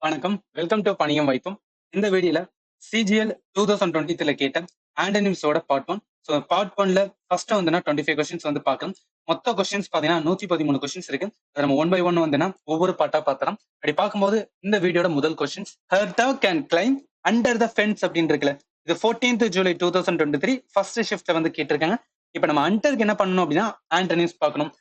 வணக்கம். Welcome to பணியும் வாய்ப்பும். இந்த வீடியோல சிஜிஎல் 2023 கேட்ட ஆண்டனிம்ஸோட பார்ட் 1. பார்ட் 1ல ஃபர்ஸ்ட் வந்துனா 25 கொஸ்டின்ஸ் வந்து பார்க்கலாம். மொத்த கொஸ்டின்ஸ் பார்த்தீங்கன்னா 113 கொஸ்டின்ஸ் இருக்கு. அத நம்ம ஒன் பை ஒன் வந்துனா ஒவ்வொரு பார்ட்டா பார்த்தலாம். அப்படி பார்க்கும்போது இந்த வீடியோட முதல் questions her dog can climb under the fence அப்படின்னு இருக்குல்ல. இது 14th ஜூலை 2023 ஃபர்ஸ்ட் ஷிஃப்ட்ல வந்து கேட்டிருக்காங்க. இப்போ நம்ம அண்டருக்கு என்ன பண்ணணும் அப்படின்னா ஆண்டனிம்ஸ் பார்க்கணும்.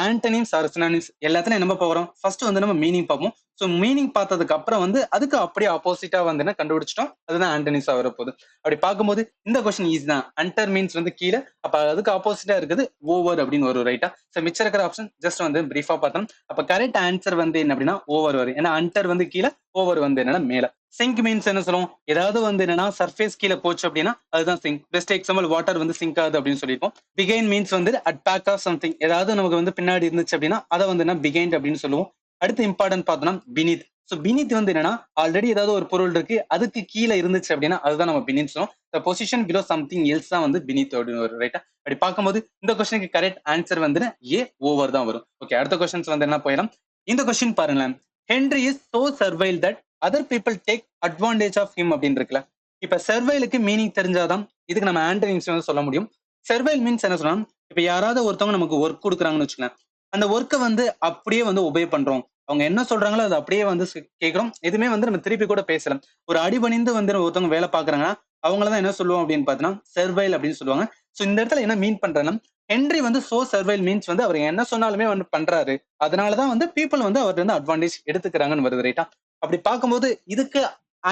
ஆண்டனிம்ஸ் ஆர் சினானிம்ஸ் எல்லாத்தையும் என்ன போறோம். ஃபர்ஸ்ட் வந்து நம்ம மீனிங் பார்ப்போம். மீனிங் பார்த்ததுக்கு அப்புறம் வந்து அதுக்கு அப்படியே ஆப்போசிட்டா வந்து கண்டுபிடிச்சிட்டோம். அதுதான் ஆண்டனிம்ஸா வரப்போகுது. அப்படி பார்க்கும்போது இந்த கொஸ்டின் ஈஸி தான். அண்டர் மீன்ஸ் வந்து கீழே, அப்ப அதுக்கு ஆப்போசிட்டா இருக்குது ஓவர் அப்படின்னு வரும். ரைட்டா? மிச்சம் இருக்கிற ஆப்ஷன் ஜஸ்ட் வந்து பிரீஃபா பார்த்தோம். அப்ப கரெக்ட் ஆன்சர் வந்து என்ன அப்படின்னா ஓவர் வரும். ஏன்னா அண்டர் வந்து கீழே, ஓவர் வந்து என்னன்னா மேல. சிங்க் மீன்ஸ் என்ன சொல்லுவோம்? ஏதாவது வந்து என்னன்னா சர்ஃபேஸ் கீழே போச்சு அப்படின்னா அதுதான் சிங்க். பெஸ்ட் எக்ஸாம்பிள் வாட்டர் வந்து சிங்க் ஆகுது அப்படின்னு சொல்லியிருப்போம். பிகைன் மீன்ஸ் வந்து அட் பேக் ஆஃப் சம்திங். ஏதாவது நமக்கு வந்து பின்னாடி இருந்துச்சு அப்படின்னா அதை வந்து என்ன பிகைண்ட் அப்படின்னு சொல்லுவோம். அடுத்து இம்பார்ட்டன்ட் பார்த்தோம்னா பினித். பினித் வந்து என்னன்னா ஆல்ரெடி ஏதாவது ஒரு பொருள் இருக்கு, அதுக்கு கீழே இருந்துச்சு அப்படின்னா அதுதான் நம்ம பினித் சொல்லுவோம். பொசிஷன் பிலோ சம்திங் எல்ஸ் தான் வந்து பினித் அப்படின்னு வரும். ரைட்டா? அப்படி பார்க்கும்போது இந்த கொஸ்டினுக்கு கரெக்ட் ஆன்சர் வந்து ஏ ஓவர் தான் வரும். ஓகே, அடுத்த கொஸ்டின்ஸ் வந்து என்ன போயிடலாம். இந்த கொஸ்டின் பாருங்களேன். Henry is so servile that other people take advantage of him அப்படின்னு இருக்குல்ல. இப்ப சர்வைலுக்கு மீனிங் தெரிஞ்சாதான் இதுக்கு நம்ம ஆண்டனிம்ஸ் வந்து சொல்ல முடியும். சர்வைல் மீன்ஸ் என்ன சொல்லலாம்? இப்ப யாராவது ஒருத்தவங்க நமக்கு ஒர்க் கொடுக்குறாங்கன்னு வச்சுக்கலாம். அந்த ஒர்க்கை வந்து அப்படியே வந்து ஒபே பண்றோம். அவங்க என்ன சொல்றாங்களோ அதை அப்படியே வந்து கேட்கிறோம். எதுவுமே வந்து நம்ம திருப்பி கூட பேசலாம். ஒரு அடிபணிந்து வந்து ஒருத்தவங்க வேலை பாக்குறாங்கன்னா அவங்களதான் என்ன சொல்லுவோம் அப்படின்னு பாத்தீங்கன்னா சர்வைல் அப்படின்னு சொல்லுவாங்க. இந்த இடத்துல என்ன மீன் பண்றேன்னா ஹென்ரி வந்து சோ சர்வைல் மீன்ஸ் வந்து அவர் என்ன சொன்னாலுமே வந்து பண்றாரு. அதனாலதான் வந்து பீப்புள் வந்து அவர்கிட்ட வந்து அட்வான்டேஜ் எடுத்துக்கிறாங்கன்னு வருது. ரைட்டா? அப்படி பார்க்கும்போது இதுக்கு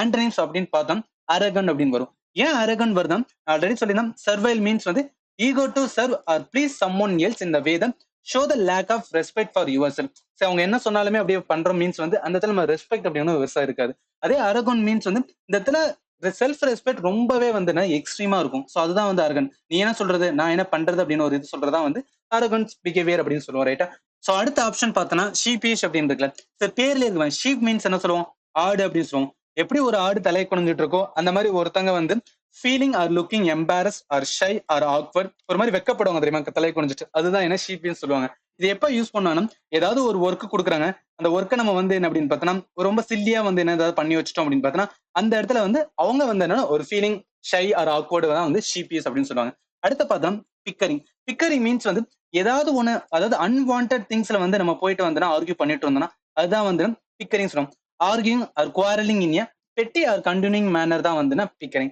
ஆண்டனிம்ஸ் அப்படின்னு பார்த்தோம் அரகன் அப்படின்னு வரும். ஏன் அரகன் வருதான் ஆல்ரெடி சொல்லியிருந்தோம். சர்வைல் மீன்ஸ் வந்து ஈகோ to serve or please someone else in the way that show the lack of respect for yourself. அவங்க என்ன சொன்னாலுமே அப்படியே பண்றோம் மீன்ஸ் வந்து அந்த இடத்துல நம்ம ரெஸ்பெக்ட் அப்படின்னு விவசாயம் இருக்காது. அதே அரகன் மீன்ஸ் வந்து இந்த இடத்துல செல்ஃப் ரெஸ்பெக்ட் ரொம்பவே வந்து எக்ஸ்ட்ரீமா இருக்கும். அதுதான் வந்து அரகன். நீ என்ன சொல்றது, நான் என்ன பண்றது அப்படின்னு ஒரு இது சொல்றதா வந்து அரகன்ஸ் பிஹேவியர் அப்படின்னு சொல்லுவோம். ரைட்டா? அடுத்த ஆப்ஷன் பார்த்தோன்னா ஷீபிஷ் அப்படின்னு இருக்குல்ல. பேர்ல இருக்கு ஷீப் மீன்ஸ் என்ன சொல்லுவோம்? ஆடு அப்படின்னு சொல்லுவோம். எப்படி ஒரு ஆடு தலையை குனிஞ்சிட்டு இருக்கோ அந்த மாதிரி ஒருத்தங்க வந்து feeling or looking embarrass or shy or awkward, ஒரு மாதிரி வெக்கப்படுவாங்க தெரியுமா தலையை குனிஞ்சிட்டு. அதுதான் என்ன ஷீப்னு சொல்லுவாங்க. இது எப்ப யூஸ் பண்ணணும்? ஏதாவது ஒரு ஒர்க் கொடுக்குறாங்க, அந்த ஒர்க்கை நம்ம வந்து என்ன அப்படின்னு பார்த்தோம்னா ரொம்ப சில்லியா வந்து என்ன ஏதாவது பண்ணி வச்சிட்டோம் அப்படின்னு பார்த்தோம்னா அந்த இடத்துல வந்து அவங்க வந்து என்ன ஒரு ஃபீலிங் ஷை ஆர் ஆக்வர்டு தான் வந்து ஷீபிஎஸ் அப்படின்னு சொல்லுவாங்க. அடுத்து பார்த்தோம் பிக்கரிங். பிக்கரிங் மீன்ஸ் வந்து ஏதாவது ஒண்ணு, அதாவது அன்வான்ட் திங்ஸ்ல வந்து நம்ம போயிட்டு வந்தோம்னா ஆர்கியூ பண்ணிட்டு வந்தோம்னா அதுதான் வந்து பிக்கரிங் சொல்லுவோம். ஆர்கியூங் ஆர் குவாரலிங் இன் எ பெட்டி ஆர் கண்டினியூங் மேனர் தான் வந்து பிக்கரிங்.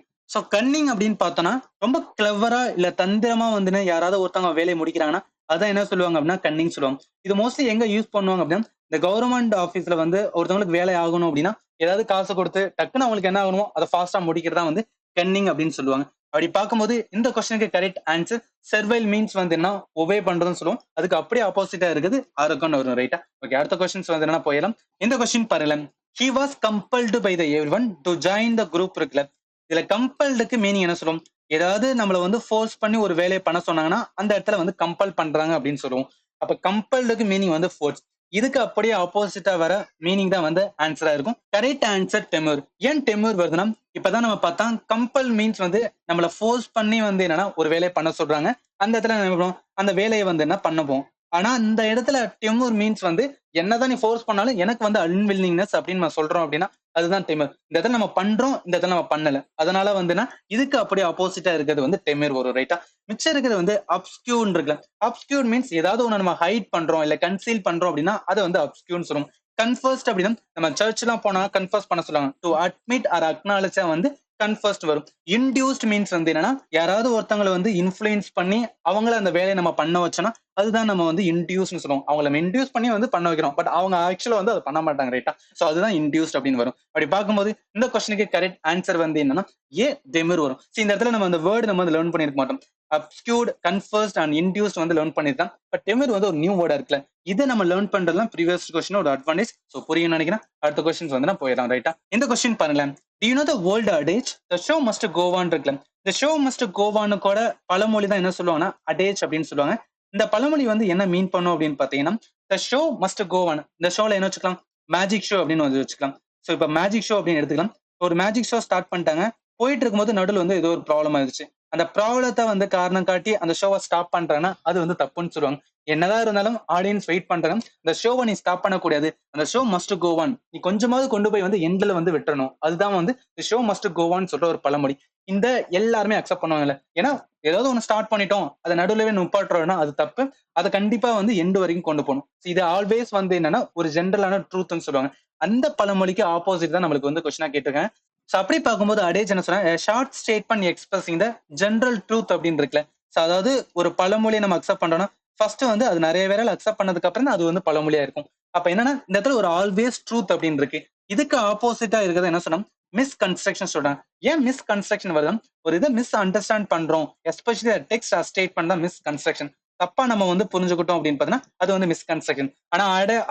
கன்னிங் அப்படின்னு பார்த்தோம்னா ரொம்ப கிளவரா இல்ல தந்திரமா வந்து யாராவது ஒருத்தவங்க வேலையை முடிக்கிறாங்கன்னா அதான் என்ன சொல்லுவாங்க அப்படின்னா கன்னிங் சொல்லுவாங்க. இது மோஸ்ட்லி எங்க யூஸ் பண்ணுவாங்க அப்படின்னா இந்த கவர்மெண்ட் ஆஃபீஸ்ல வந்து ஒருத்தவங்களுக்கு வேலை ஆகணும் அப்படின்னா ஏதாவது காசு கொடுத்து டக்குன்னு அவங்களுக்கு என்ன ஆகணுமோ அதை ஃபாஸ்டா முடிக்கிறதா வந்து கன்னிங் அப்படின்னு சொல்லுவாங்க. அப்படி பார்க்கும்போது இந்த கொஸ்டினுக்கு கரெக்ட் ஆன்சர் சர்வைல் மீன்ஸ் வந்து என்ன ஒபே பண்றதுன்னு சொல்லுவோம். அதுக்கு அப்படியே ஆப்போசிட்டா இருக்குது அரகன் வரும். ரைட்டா? ஓகே, அடுத்த கொஸ்டின்ஸ் வந்து என்ன போயிடலாம். இந்த கொஸ்டின் பாருங்க. He was compelled by the everyone to join the group இருக்குல்ல. இதுல கம்பல்டுக்கு மீனிங் என்ன சொல்லுவோம்? ஏதாவது நம்மள வந்து ஃபோர்ஸ் பண்ணி ஒரு வேலையை பண்ண சொன்னாங்கன்னா அந்த இடத்துல வந்து கம்பல் பண்றாங்க அப்படின்னு சொல்லுவோம். அப்ப கம்பல்டுக்கு மீனிங் வந்து ஃபோர்ஸ். இதுக்கு அப்படியே ஆப்போசிட்டா வர மீனிங் தான் வந்து ஆன்சரா இருக்கும். Correct answer demure. ஏன் டெமூர் வருதுன்னா இப்பதான் நம்ம பார்த்தா கம்பல் மீன்ஸ் வந்து நம்மள ஃபோர்ஸ் பண்ணி வந்து என்னன்னா ஒரு வேலையை பண்ண சொல்றாங்க. அந்த இடத்துல என்ன அந்த வேலையை வந்து என்ன பண்ணப்போம். ஆனா இந்த இடத்துல டெமூர் மீன்ஸ் வந்து என்னதான் நீ ஃபோர்ஸ் பண்ணாலும் எனக்கு வந்து அன்வில்லிங்னஸ் அப்படின்னு நம்ம சொல்றோம் அப்படின்னா அதுதான் டெமர். இந்த இடத்துல நம்ம பண்றோம், இந்த இடத்துல நம்ம பண்ணல. அதனால வந்துன்னா இதுக்கு அப்படியே ஆப்போசிட்டா இருக்கிறது வந்து டெமர் வரும். ரைட்டா? மிச்சம் இருக்கிறது வந்து அப்ஸ்கியூன் இருக்குல்ல. அப்ஸ்கியூன் மீன்ஸ் ஏதாவது ஒண்ணு நம்ம ஹைட் பண்றோம் இல்ல கன்சீல் பண்றோம் அப்படின்னா அதை வந்து அப்ஸ்கியூன் சொல்லுவோம். கன்ஃபர்ஸ்ட் அப்படின்னா நம்ம சர்ச் எல்லாம் போனா கன்ஃபர்ஸ் பண்ண சொல்லுவாங்க. டு அட்மிட் ஆர் அக்னாலஜா வந்து கன்ஃபர்ஸ்ட் வரும். இன்டியூஸ்ட் மீன்ஸ் வந்து என்னன்னா யாராவது ஒருத்தவங்களை வந்து இன்ஃபுளுன்ஸ் பண்ணி அவங்கள அந்த வேலையை நம்ம பண்ண வச்சோம்னா அதுதான் நம்ம வந்து இன்டியூஸ்னு சொல்லுவோம். அவங்களை இன்டியூஸ் பண்ணி வந்து பண்ண வைக்கிறோம். பட் அவங்க ஆக்சுவலா வந்து அதை பண்ண மாட்டாங்க. ரைட்டா? அதுதான் இன்டியூஸ்ட் அப்படின்னு வரும். அப்படி பார்க்கும்போது இந்த கொஸ்டினுக்கு கரெக்ட் ஆன்சர் வந்து என்னன்னா ஏ டெமிர் வரும். இந்த இடத்துல நம்ம அந்த வேர்டு நம்ம வந்து லேர்ன் பண்ணிருக்க மாட்டோம். அப்ஸ்கியூர்ட், கன்ஃபர்ஸ்ட் அண்ட் இன்டியூஸ்ட் வந்து லேர்ன் பண்ணிருக்கோம். பட் டெமிர் வந்து ஒரு நியூ வேர்டா இருக்குல்ல. இதை நம்ம லேர்ன் பண்றதுலாம் ப்ரீவியஸ் கொஸ்டின் ஒரு அட்வான்டேஜ். புரியும் நினைக்கிறேன். அடுத்த கொஸ்டின்ஸ் வந்து நான் போயிடலாம். ரைட்டா? இந்த கொஸ்டின் பாருங்களேன். Do you know the old adage the show must go on இருக்குல்ல. the show must go on கூட பழமொழி தான் என்ன சொல்லுவாங்கன்னா adage அப்படின்னு சொல்லுவாங்க. இந்த பழமொழி வந்து என்ன மீன் பண்ணும் அப்படின்னு பாத்தீங்கன்னா the show must go on. இந்த ஷோல என்ன வச்சுக்கலாம்? மேஜிக் ஷோ அப்படின்னு வந்து வச்சுக்கலாம். இப்ப மேஜிக் ஷோ அப்படின்னு எடுத்துக்கலாம். ஒரு மேஜிக் ஷோ ஸ்டார்ட் பண்ணிட்டாங்க. போயிட்டு இருக்கும்போது நடுவில் வந்து ஏதோ ஒரு ப்ராப்ளம் ஆயிடுச்சு. அந்த ப்ராப்ளத்தை வந்து காரணம் காட்டி அந்த ஷோவை ஸ்டாப் பண்றாங்கன்னா அது வந்து தப்புன்னு சொல்லுவாங்க. என்னதான் இருந்தாலும் ஆடியன்ஸ் வெயிட் பண்றாங்க, இந்த ஷோவை நீ ஸ்டாப் பண்ணக்கூடாது, அந்த ஷோ மஸ்ட் கோ ஆன், நீ கொஞ்சமாவது கொண்டு போய் வந்து எண்ட்ல வந்து விட்டுறணும், அதுதான் வந்து ஷோ மஸ்ட் கோ ஆன் சொல்ற ஒரு பழமொழி. இந்த எல்லாருமே அக்செப்ட் பண்ணுவாங்கல்ல. ஏன்னா ஏதாவது ஒண்ணு ஸ்டார்ட் பண்ணிட்டோம், அதை நடுவுலவே நிப்பாட்டுறோம்னா அது தப்பு. அதை கண்டிப்பா வந்து எண்டு வரைக்கும் கொண்டு போகணும். இது ஆல்வேஸ் வந்து என்னன்னா ஒரு ஜென்ரலான ட்ரூத்னு சொல்லுவாங்க. அந்த பழமொழிக்கு ஆப்போசிட் தான் நம்மளுக்கு வந்து கொஸ்டினா கேட்டிருக்காங்க. சோ அப்படி பார்க்கும்போது அடேஜ் என்ன சொன்னா, ஷார்ட் ஸ்டேட்மெண்ட் எக்ஸ்பிரஸிங் த ஜெனரல் ட்ரூத் அப்படின்னு இருக்குல்ல. சோ அதாவது ஒரு பழமொழியை நம்ம அக்செப்ட் பண்றோம்னா ஃபர்ஸ்ட் வந்து அது நிறைய பேரால் அக்செப்ட் பண்ணதுக்கு அப்புறம் தான் அது வந்து பழமொழியா இருக்கும். அப்ப என்னன்னா இந்த இடத்துல ஒரு ஆல்வேஸ் ட்ரூத் அப்படின்னு இருக்கு. இதுக்கு ஆப்போசிட்டா இருக்கிறது என்ன சொன்னா மிஸ்கன்ஸ்ட்ரக்ஷன் சொல்றாங்க. ஏன் மிஸ்கன்ஸ்ட்ரக்ஷன் வருது? ஒரு இதை மிஸ் அண்டர்ஸ்டாண்ட் பண்றோம், எஸ்பெஷலி டெக்ஸ்ட் ஸ்டேட்மெண்ட் தான் மிஸ்கன்ஸ்ட்ரக்ஷன். தப்பா நம்ம வந்து புரிஞ்சுக்கிட்டோம் அப்படின்னு பார்த்தீங்கன்னா அது வந்து மிஸ்கன்ஸ்ட்ரக்ஷன். ஆனா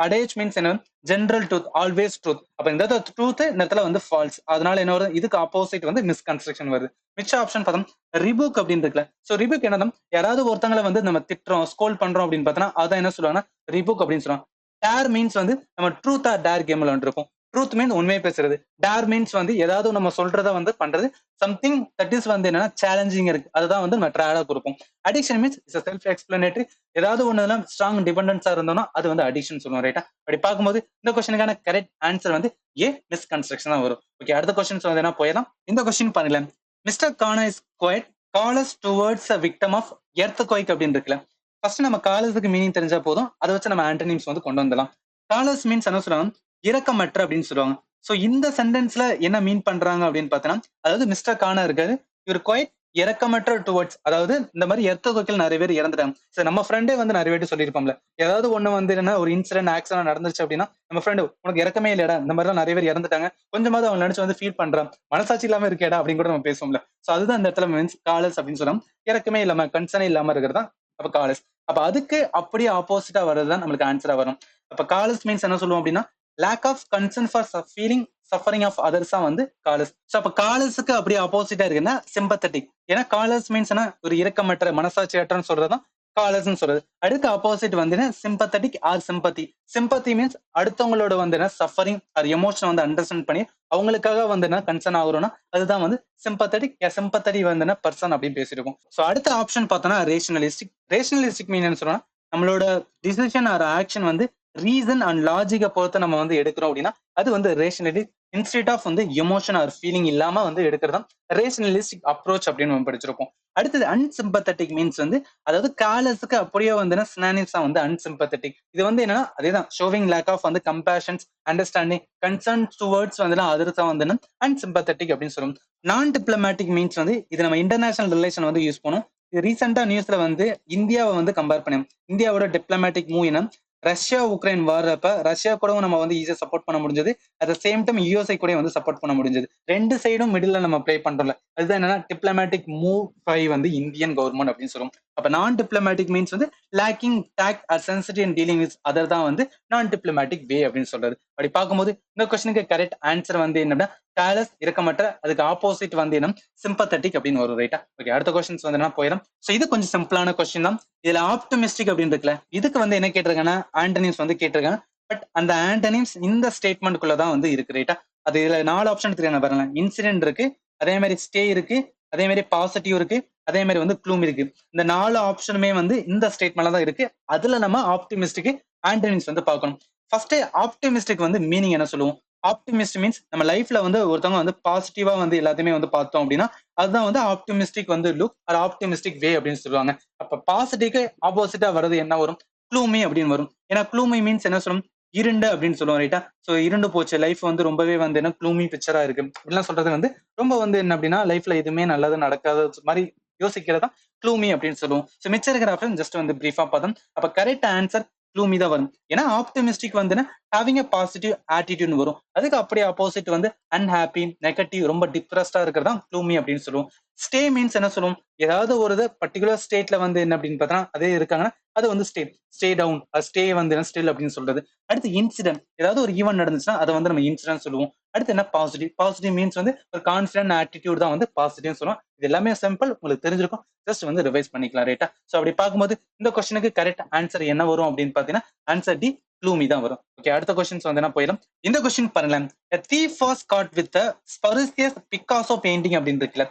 அடேஜ் மீன்ஸ் என்ன, ஜெனரல் ட்ரூத், ஆல்வேஸ் ட்ரூத். அப்ப இந்த ட்ரூத் இந்த இடத்துல வந்து ஃபால்ஸ். அதனால என்ன வருது, இதுக்கு ஆப்போசிட் வந்து மிஸ்கன்ஸ்ட்ரக்ஷன் வருது. மிச்ச ஆப்ஷன் பார்த்தோம் ரிபுக் அப்படின்னு இருக்குல்ல. சோ ரிபுக் என்னன்னா யாராவது ஒருத்தங்களை வந்து நம்ம திட்டுறோம், ஸ்கோல் பண்றோம் அப்படின்னு பார்த்தோன்னா அதான் என்ன சொல்லுவாங்கன்னா ரிபுக் அப்படின்னு சொல்லுவாங்க. டேர் மீன்ஸ் வந்து நம்ம ட்ரூத் ஆர் டேர் கேம்ல வந்துருக்கும். ட்ரூத் மீன் உண்மையை பேசுறது. டேர் மீன்ஸ் வந்து ஏதாவது நம்ம சொல்றத வந்து பண்றது. சம்திங் தட் இஸ் வந்து என்னன்னா சேலஞ்சிங் இருக்கு, அதுதான் வந்து நம்ம ட்ராடா கொடுப்போம். Addiction means it's self explanatory. ஏதாவது ஒண்ணு ஸ்ட்ராங் டிபெண்டன்ஸா இருந்தோம்னா அது வந்து அடிக்ஷன் சொல்லுவோம். ரைட்டா? அப்படி பார்க்கும்போது இந்த கொஸ்டினுக்கான கரெக்ட் ஆன்சர் வந்து ஏ மிஸ்கன்ஸ்ட்ரக்ஷன் தான் வரும். ஓகே, அடுத்த கொஸ்டின்ஸ் வந்து என்ன போயிடலாம். இந்த கொஸ்டின் பாருங்களேன். Mister Khanna is quite callous towards a victim of earthquake அப்படின்னு இருக்குல்ல. ஃபர்ஸ்ட் நம்ம காலஸுக்கு மீனிங் தெரிஞ்சா போதும், அதை வச்சு நம்ம ஆன்டனிம்ஸ் வந்து கொண்டு வந்துடலாம். காலஸ் மீன்ஸ் என்ன சொல்லுவாங்க, இரக்கமற்ற அப்படின்னு சொல்லுவாங்க. சோ இந்த சென்டென்ஸ்ல என்ன மீன் பண்றாங்க அப்படின்னு பார்த்தோன்னா, அதாவது மிஸ்டர் கானா இருக்காரு, இவர் குவைட் இரக்கமற்ற டுவர்ட்ஸ், அதாவது இந்த மாதிரி எர்த் குவைக்கில் நிறைய பேர் இறந்துட்டாங்க. சோ நம்ம ஃப்ரெண்டே வந்து நிறைய பேர் சொல்லியிருப்போம்ல, ஏதாவது ஒண்ணு வந்து என்ன ஒரு இன்சிடென்ட் ஆக்சிடென்ட் நடந்துச்சு அப்படின்னா நம்ம ஃப்ரெண்டு உனக்கு இறக்கமே இல்லையடா, இந்த மாதிரி எல்லாம் நிறைய பேர் இறந்துட்டாங்க, கொஞ்சமாவது அவங்க நினைச்சு வந்து ஃபீல் பண்றான், மனசாட்சி இல்லாம இருக்கேடா அப்படின்னு கூட நம்ம பேசுவோம்ல. சோ அதுதான் இந்த இடத்துல மீன்ஸ் காலஸ் அப்படின்னு சொல்லலாம். இறக்கமே இல்லாம கன்சர்னே இல்லாம இருக்கிறதா அப்ப காலஸ். அப்ப அதுக்கு அப்படியே ஆப்போசிட்டா வர்றதுதான் நம்மளுக்கு ஆன்சரா வரும். அப்ப காலஸ் மீன்ஸ் என்ன சொல்லுவோம் அப்படின்னா lack of concern for feeling suffering of அதர்ஸா வந்து காலஸ். சோ அப்ப காலஸுக்கு அப்படியே ஆப்போசிட்டா இருக்குன்னா சிம்பத்தட்டிக். ஏன்னா காலஸ் மீன்ஸ் ஒரு இரக்கமற்ற மனசாட்சியற்றன்னு சொல்றதுதான் காலர்ஸ்னு சொல்றது. அடுத்த ஆப்போசிட் வந்து sympathetic or sympathy. Sympathy means அடுத்தவங்களோட வந்து சஃபரிங் ஆர் எமோஷன் வந்து அண்டர்ஸ்டாண்ட் பண்ணி அவங்களுக்காக வந்து கன்சர்ன் ஆகுறோம்னா அதுதான் வந்து சிம்பத்தட்டிக். சிம்பத்தடி வந்து பர்சன் அப்படின்னு பேசியிருக்கோம். ஸோ அடுத்த ஆப்ஷன் பார்த்தோம்னா ரேஷனலிஸ்டிக். ரேஷனலிஸ்டிக் மீன் என்ன சொன்னா நம்மளோட டிசிஷன் ஆர் ஆக்ஷன் வந்து ரீசன் அண்ட் லாஜிக்கை பொறுத்து நம்ம வந்து எடுக்கிறோம் அப்படின்னா அது வந்து ரேஷனலிஸ்ட். இன்ஸ்டெட் ஆஃப் வந்து எமோஷன் ஆர் ஃபீலிங் இல்லாம வந்து எடுக்கிறதா ரேஷனலிஸ்டிக் அப்ரோச் அப்படின்னு நம்ம படிச்சிருப்போம். அடுத்தது அன்சிம்பத்தட்டிக் மீன்ஸ் வந்து அதாவது காலஸுக்கு அப்படியே வந்து சினானிம்ஸா வந்து அன்சிம்பத்தட்டிக். இது வந்து என்னன்னா அதேதான் ஷோவிங் லேக் ஆஃப் வந்து கம்பேஷன்ஸ் அண்டர்ஸ்டாண்டிங் கன்சர்ன் டுவர்ட்ஸ் வந்து அதர்ஸா வந்து அன்சிம்பத்தட்டிக் அப்படின்னு சொல்லுவோம். நான் டிப்ளமேட்டிக் மீன்ஸ் வந்து இது நம்ம இன்டர்நேஷனல் ரிலேஷன் வந்து யூஸ் பண்ணும். ரீசெண்டா நியூஸ்ல வந்து இந்தியாவை வந்து கம்பேர் பண்ணோம். இந்தியாவோட டிப்ளமேட்டிக் மூவ் என்ன, ரஷ்யா உக்ரைன் வார்றப்ப ரஷ்யா கூட நம்ம வந்து ஈஸியா சப்போர்ட் பண்ண முடிஞ்சது. At the same time USI கூட வந்து சப்போர்ட் பண்ண முடிஞ்சது. ரெண்டு சைடும் மிடில் நம்ம ப்ளே பண்றோம்ல, அதுதான் என்னன்னா டிப்ளமேட்டிக் மூவ் பை வந்து இந்தியன் கவர்மெண்ட் அப்படின்னு சொல்லுவோம். அப்ப நான் டிப்ளமேட்டிக் மீன்ஸ் வந்து lacking talked R sensitive in dealing with other தான் வந்து நான் டிப்ளமேட்டிக் வே அப்படின்னு சொல்றது. அப்படி பார்க்கும்போது இந்த கொஸ்டினுக்கு கரெக்ட் ஆன்சர் வந்து என்னன்னா காலஸ் இரக்கமற்ற, அதுக்கு ஆப்போசிட் வந்து என்ன சிம்பத்தட்டிக் அப்படின்னு வரும். ரைட்டா? ஓகே, அடுத்த கொஸ்டின்ஸ் வந்து என்ன போயிடும். சோ இது கொஞ்சம் சிம்பிளான கொஸ்டின் தான். இதுல ஆப்டிமிஸ்டிக் அப்படின்னு இருக்குல்ல, இதுக்கு வந்து என்ன கேட்டிருக்காங்கன்னா ஆண்டனிம்ஸ் வந்து கேட்டிருக்காங்க. பட் அந்த ஆண்டனிம்ஸ் இந்த ஸ்டேட்மெண்ட்குள்ளதான் வந்து இருக்கு. ரைட்டா? அது இதுல 4 ஆப்ஷன் எடுத்துக்காங்க பாருங்க. இன்சிடென்ட் இருக்கு, அதே மாதிரி ஸ்டே இருக்கு, அதே மாதிரி பாசிட்டிவ் இருக்கு, அதே மாதிரி வந்து க்ளூம் இருக்கு. இந்த 4 ஆப்ஷனுமே வந்து இந்த ஸ்டேட்மெண்ட்ல தான் இருக்கு. அதுல நம்ம ஆப்டிமிஸ்டிக் ஆண்டனிம்ஸ் வந்து பார்க்கணும். ஃபர்ஸ்ட் ஆப்டிமிஸ்டிக் வந்து மீனிங் என்ன சொல்லுவோம். ஆப்டிமிஸ்ட் மீன்ஸ் நம்ம லைஃப்ல வந்து ஒருத்தவங்க வந்து பாசிட்டிவா வந்து எல்லாத்தையுமே வந்து பார்த்தோம் அப்படின்னா அதுதான் வந்து ஆப்டிமிஸ்டிக் வந்து லுக் ஆர் ஆப்டிமிஸ்டிக் வே அப்படின்னு சொல்லுவாங்க. அப்ப பாசிட்டிவ்க்கு ஆப்போசிட்டா வர்றது என்ன வரும், க்ளூமி அப்படின்னு வரும். ஏன்னா க்ளூமி மீன்ஸ் என்ன சொல்லும், இருண்டு அப்படின்னு சொல்லுவோம். ரைட்டா? சோ இருண்டு போச்சு லைஃப் வந்து ரொம்பவே வந்து என்ன க்ளூமி பிக்சரா இருக்கு அப்படிலாம் சொல்றது வந்து ரொம்ப வந்து என்ன அப்படின்னா லைஃப்ல எதுவுமே நல்லது நடக்காத மாதிரி யோசிக்கிறதா க்ளூமி அப்படின்னு சொல்லுவோம். சோ மிச்சம் இருக்கிற ஆப்ஷன் ஜஸ்ட் வந்து பிரீஃபா பார்த்தோம். அப்ப கரெக்ட் ஆன்சர் க்ளூமி தான் வரும். ஏன்னா ஆப்டிமிஸ்டிக் வந்து ஹேவிங் அ பாசிட்டிவ் ஆட்டிடியூட் வரும். அதுக்கு அப்படியே ஆப்போசிட் வந்து அன்ஹாப்பி நெகட்டிவ் ரொம்ப டிப்ரெஸ்டா இருக்கிறதா க்ளூமி அப்படின்னு சொல்லுவோம். ஸ்டே மீன்ஸ் என்ன சொல்லுவோம், ஏதாவது ஒரு பர்டிகுலர் ஸ்டேட்ல வந்து என்ன அப்படின்னு பார்த்தா அதே இருக்காங்கன்னா அது வந்து ஸ்டே டவுன், ஸ்டே வந்து ஸ்டில் அப்படின்னு சொல்றது. அடுத்து இன்சிடென்ட், ஏதாவது ஒரு ஈவென்ட் நடந்துச்சுன்னா அதை வந்து நம்ம இன்சிடென்ட் சொல்லுவோம். அடுத்து என்ன பாசிட்டிவ். பாசிட்டிவ் மீன்ஸ் வந்து ஒரு கான்ஃபிடன்ட் ஆட்டிடியூட் தான் வந்து பாசிட்டிவ் சொல்லுவோம். இது எல்லாமே சிம்பிள், உங்களுக்கு தெரிஞ்சிருக்கும். ஜஸ்ட் வந்து ரிவைஸ் பண்ணிக்கலாம். ரைட்டா? சோ அப்படி பார்க்கும்போது இந்த கொஸ்டினுக்கு கரெக்ட் ஆன்சர் என்ன வரும் அப்படின்னு பாத்தீங்கன்னா ஆன்சர் டி க்ளூமி தான் வரும். ஓகே, அடுத்த கொஸ்டின்ஸ் வந்து என்ன போயிடும். இந்த கொஸ்டின் பாருங்களேன். A thief was caught with a Spurious Picasso painting அப்படின்னு இருக்குல்ல.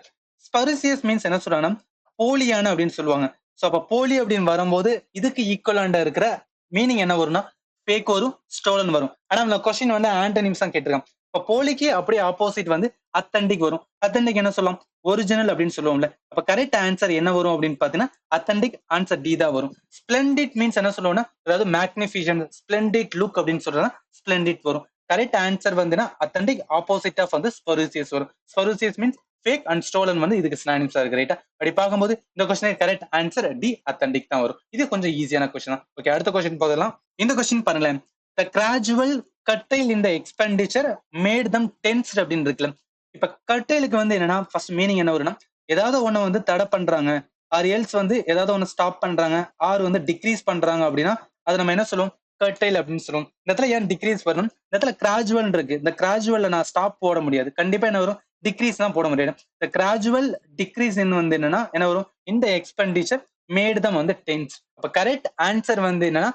ஸ்பரிசியஸ் மீன்ஸ் என்ன சொல்றாங்கன்னா போலியான அப்படின்னு சொல்லுவாங்க. சோ அப்ப போலி அப்படின்னு வரும்போது இதுக்கு ஈக்குவலண்டா இருக்கிற மீனிங் என்ன வரும்னா ஃபேக் வரும், ஸ்டோலன் வரும். ஆனா நம்ம கொஸ்டின் வந்து ஆண்டனிம்ஸ் தான் கேட்டிருக்காங்க. இப்ப போலிக்கு அப்படியே ஆப்போசிட் வந்து அத்தன்டிக் வரும். அத்தன்டிக் என்ன சொல்லலாம்? ஒரிஜினல் அப்படின்னு சொல்லுவோம்ல. அப்ப கரெக்ட் ஆன்சர் என்ன வரும் அப்படின்னு பாத்தீங்கன்னா அத்தன்டிக் ஆன்சர் டி தான் வரும். ஸ்பிளெண்டிட் மீன்ஸ் என்ன சொல்லுவோம்னா அதாவது மேக்னிஃபிஷன் ஸ்பிளெண்டிட் லுக் அப்படின்னு சொல்றதா ஸ்பிளெண்டிட் வரும். கரெக்ட் ஆன்சர் வந்துன்னா அத்தன்டிக் ஆப்போசிட் ஆஃப் வந்து ஸ்பொரிசியஸ் வரும். ஸ்பொரிசியஸ் மீன்ஸ் ஃபேக் அண்ட் ஸ்டோலன் வந்து இதுக்கு சினானிம்ஸா இருக்கு ரைட்டா. அப்படி பார்க்கும்போது இந்த கொஸ்டினுக்கு கரெக்ட் ஆன்சர் டி அத்தன்டிக் தான் வரும். இது கொஞ்சம் ஈஸியான கொஸ்டின் தான். ஓகே, அடுத்த கொஸ்டின் போகலாம். இந்த கொஸ்டின் பாருங்களேன். த கிராஜுவல் கட்டைல் இந்த எக்ஸ்பெண்டிச்சர் மேட் தம் டென்ஸ்ட் அப்படின்னு இருக்குல்ல. இப்ப கட்டைலுக்கு வந்து என்னன்னா ஃபர்ஸ்ட் மீனிங் என்ன வரும்னா ஏதாவது ஒண்ணு வந்து தடை பண்றாங்க ஆர் எல்ஸ் வந்து ஏதாவது ஒண்ணு ஸ்டாப் பண்றாங்க ஆர் வந்து டிக்ரீஸ் பண்றாங்க அப்படின்னா அது நம்ம என்ன சொல்லுவோம்? கட்டைல் அப்படின்னு சொல்லுவோம். இந்த இடத்துல ஏன் டிக்ரீஸ் வரணும்? இந்த இடத்துல கிராஜுவல் இருக்கு. இந்த கிராஜுவல்ல நான் ஸ்டாப் போட முடியாது. கண்டிப்பா என்ன வரும்? டிக்ரீஸ் தான் போட முடியாது. இந்த கிராஜுவல் டிக்ரீஸ் வந்து என்னன்னா என்ன வரும்? இந்த எக்ஸ்பெண்டிச்சர் மேட் தம் வந்து டென்ஸ். அப்ப கரெக்ட் ஆன்சர் வந்து என்னன்னா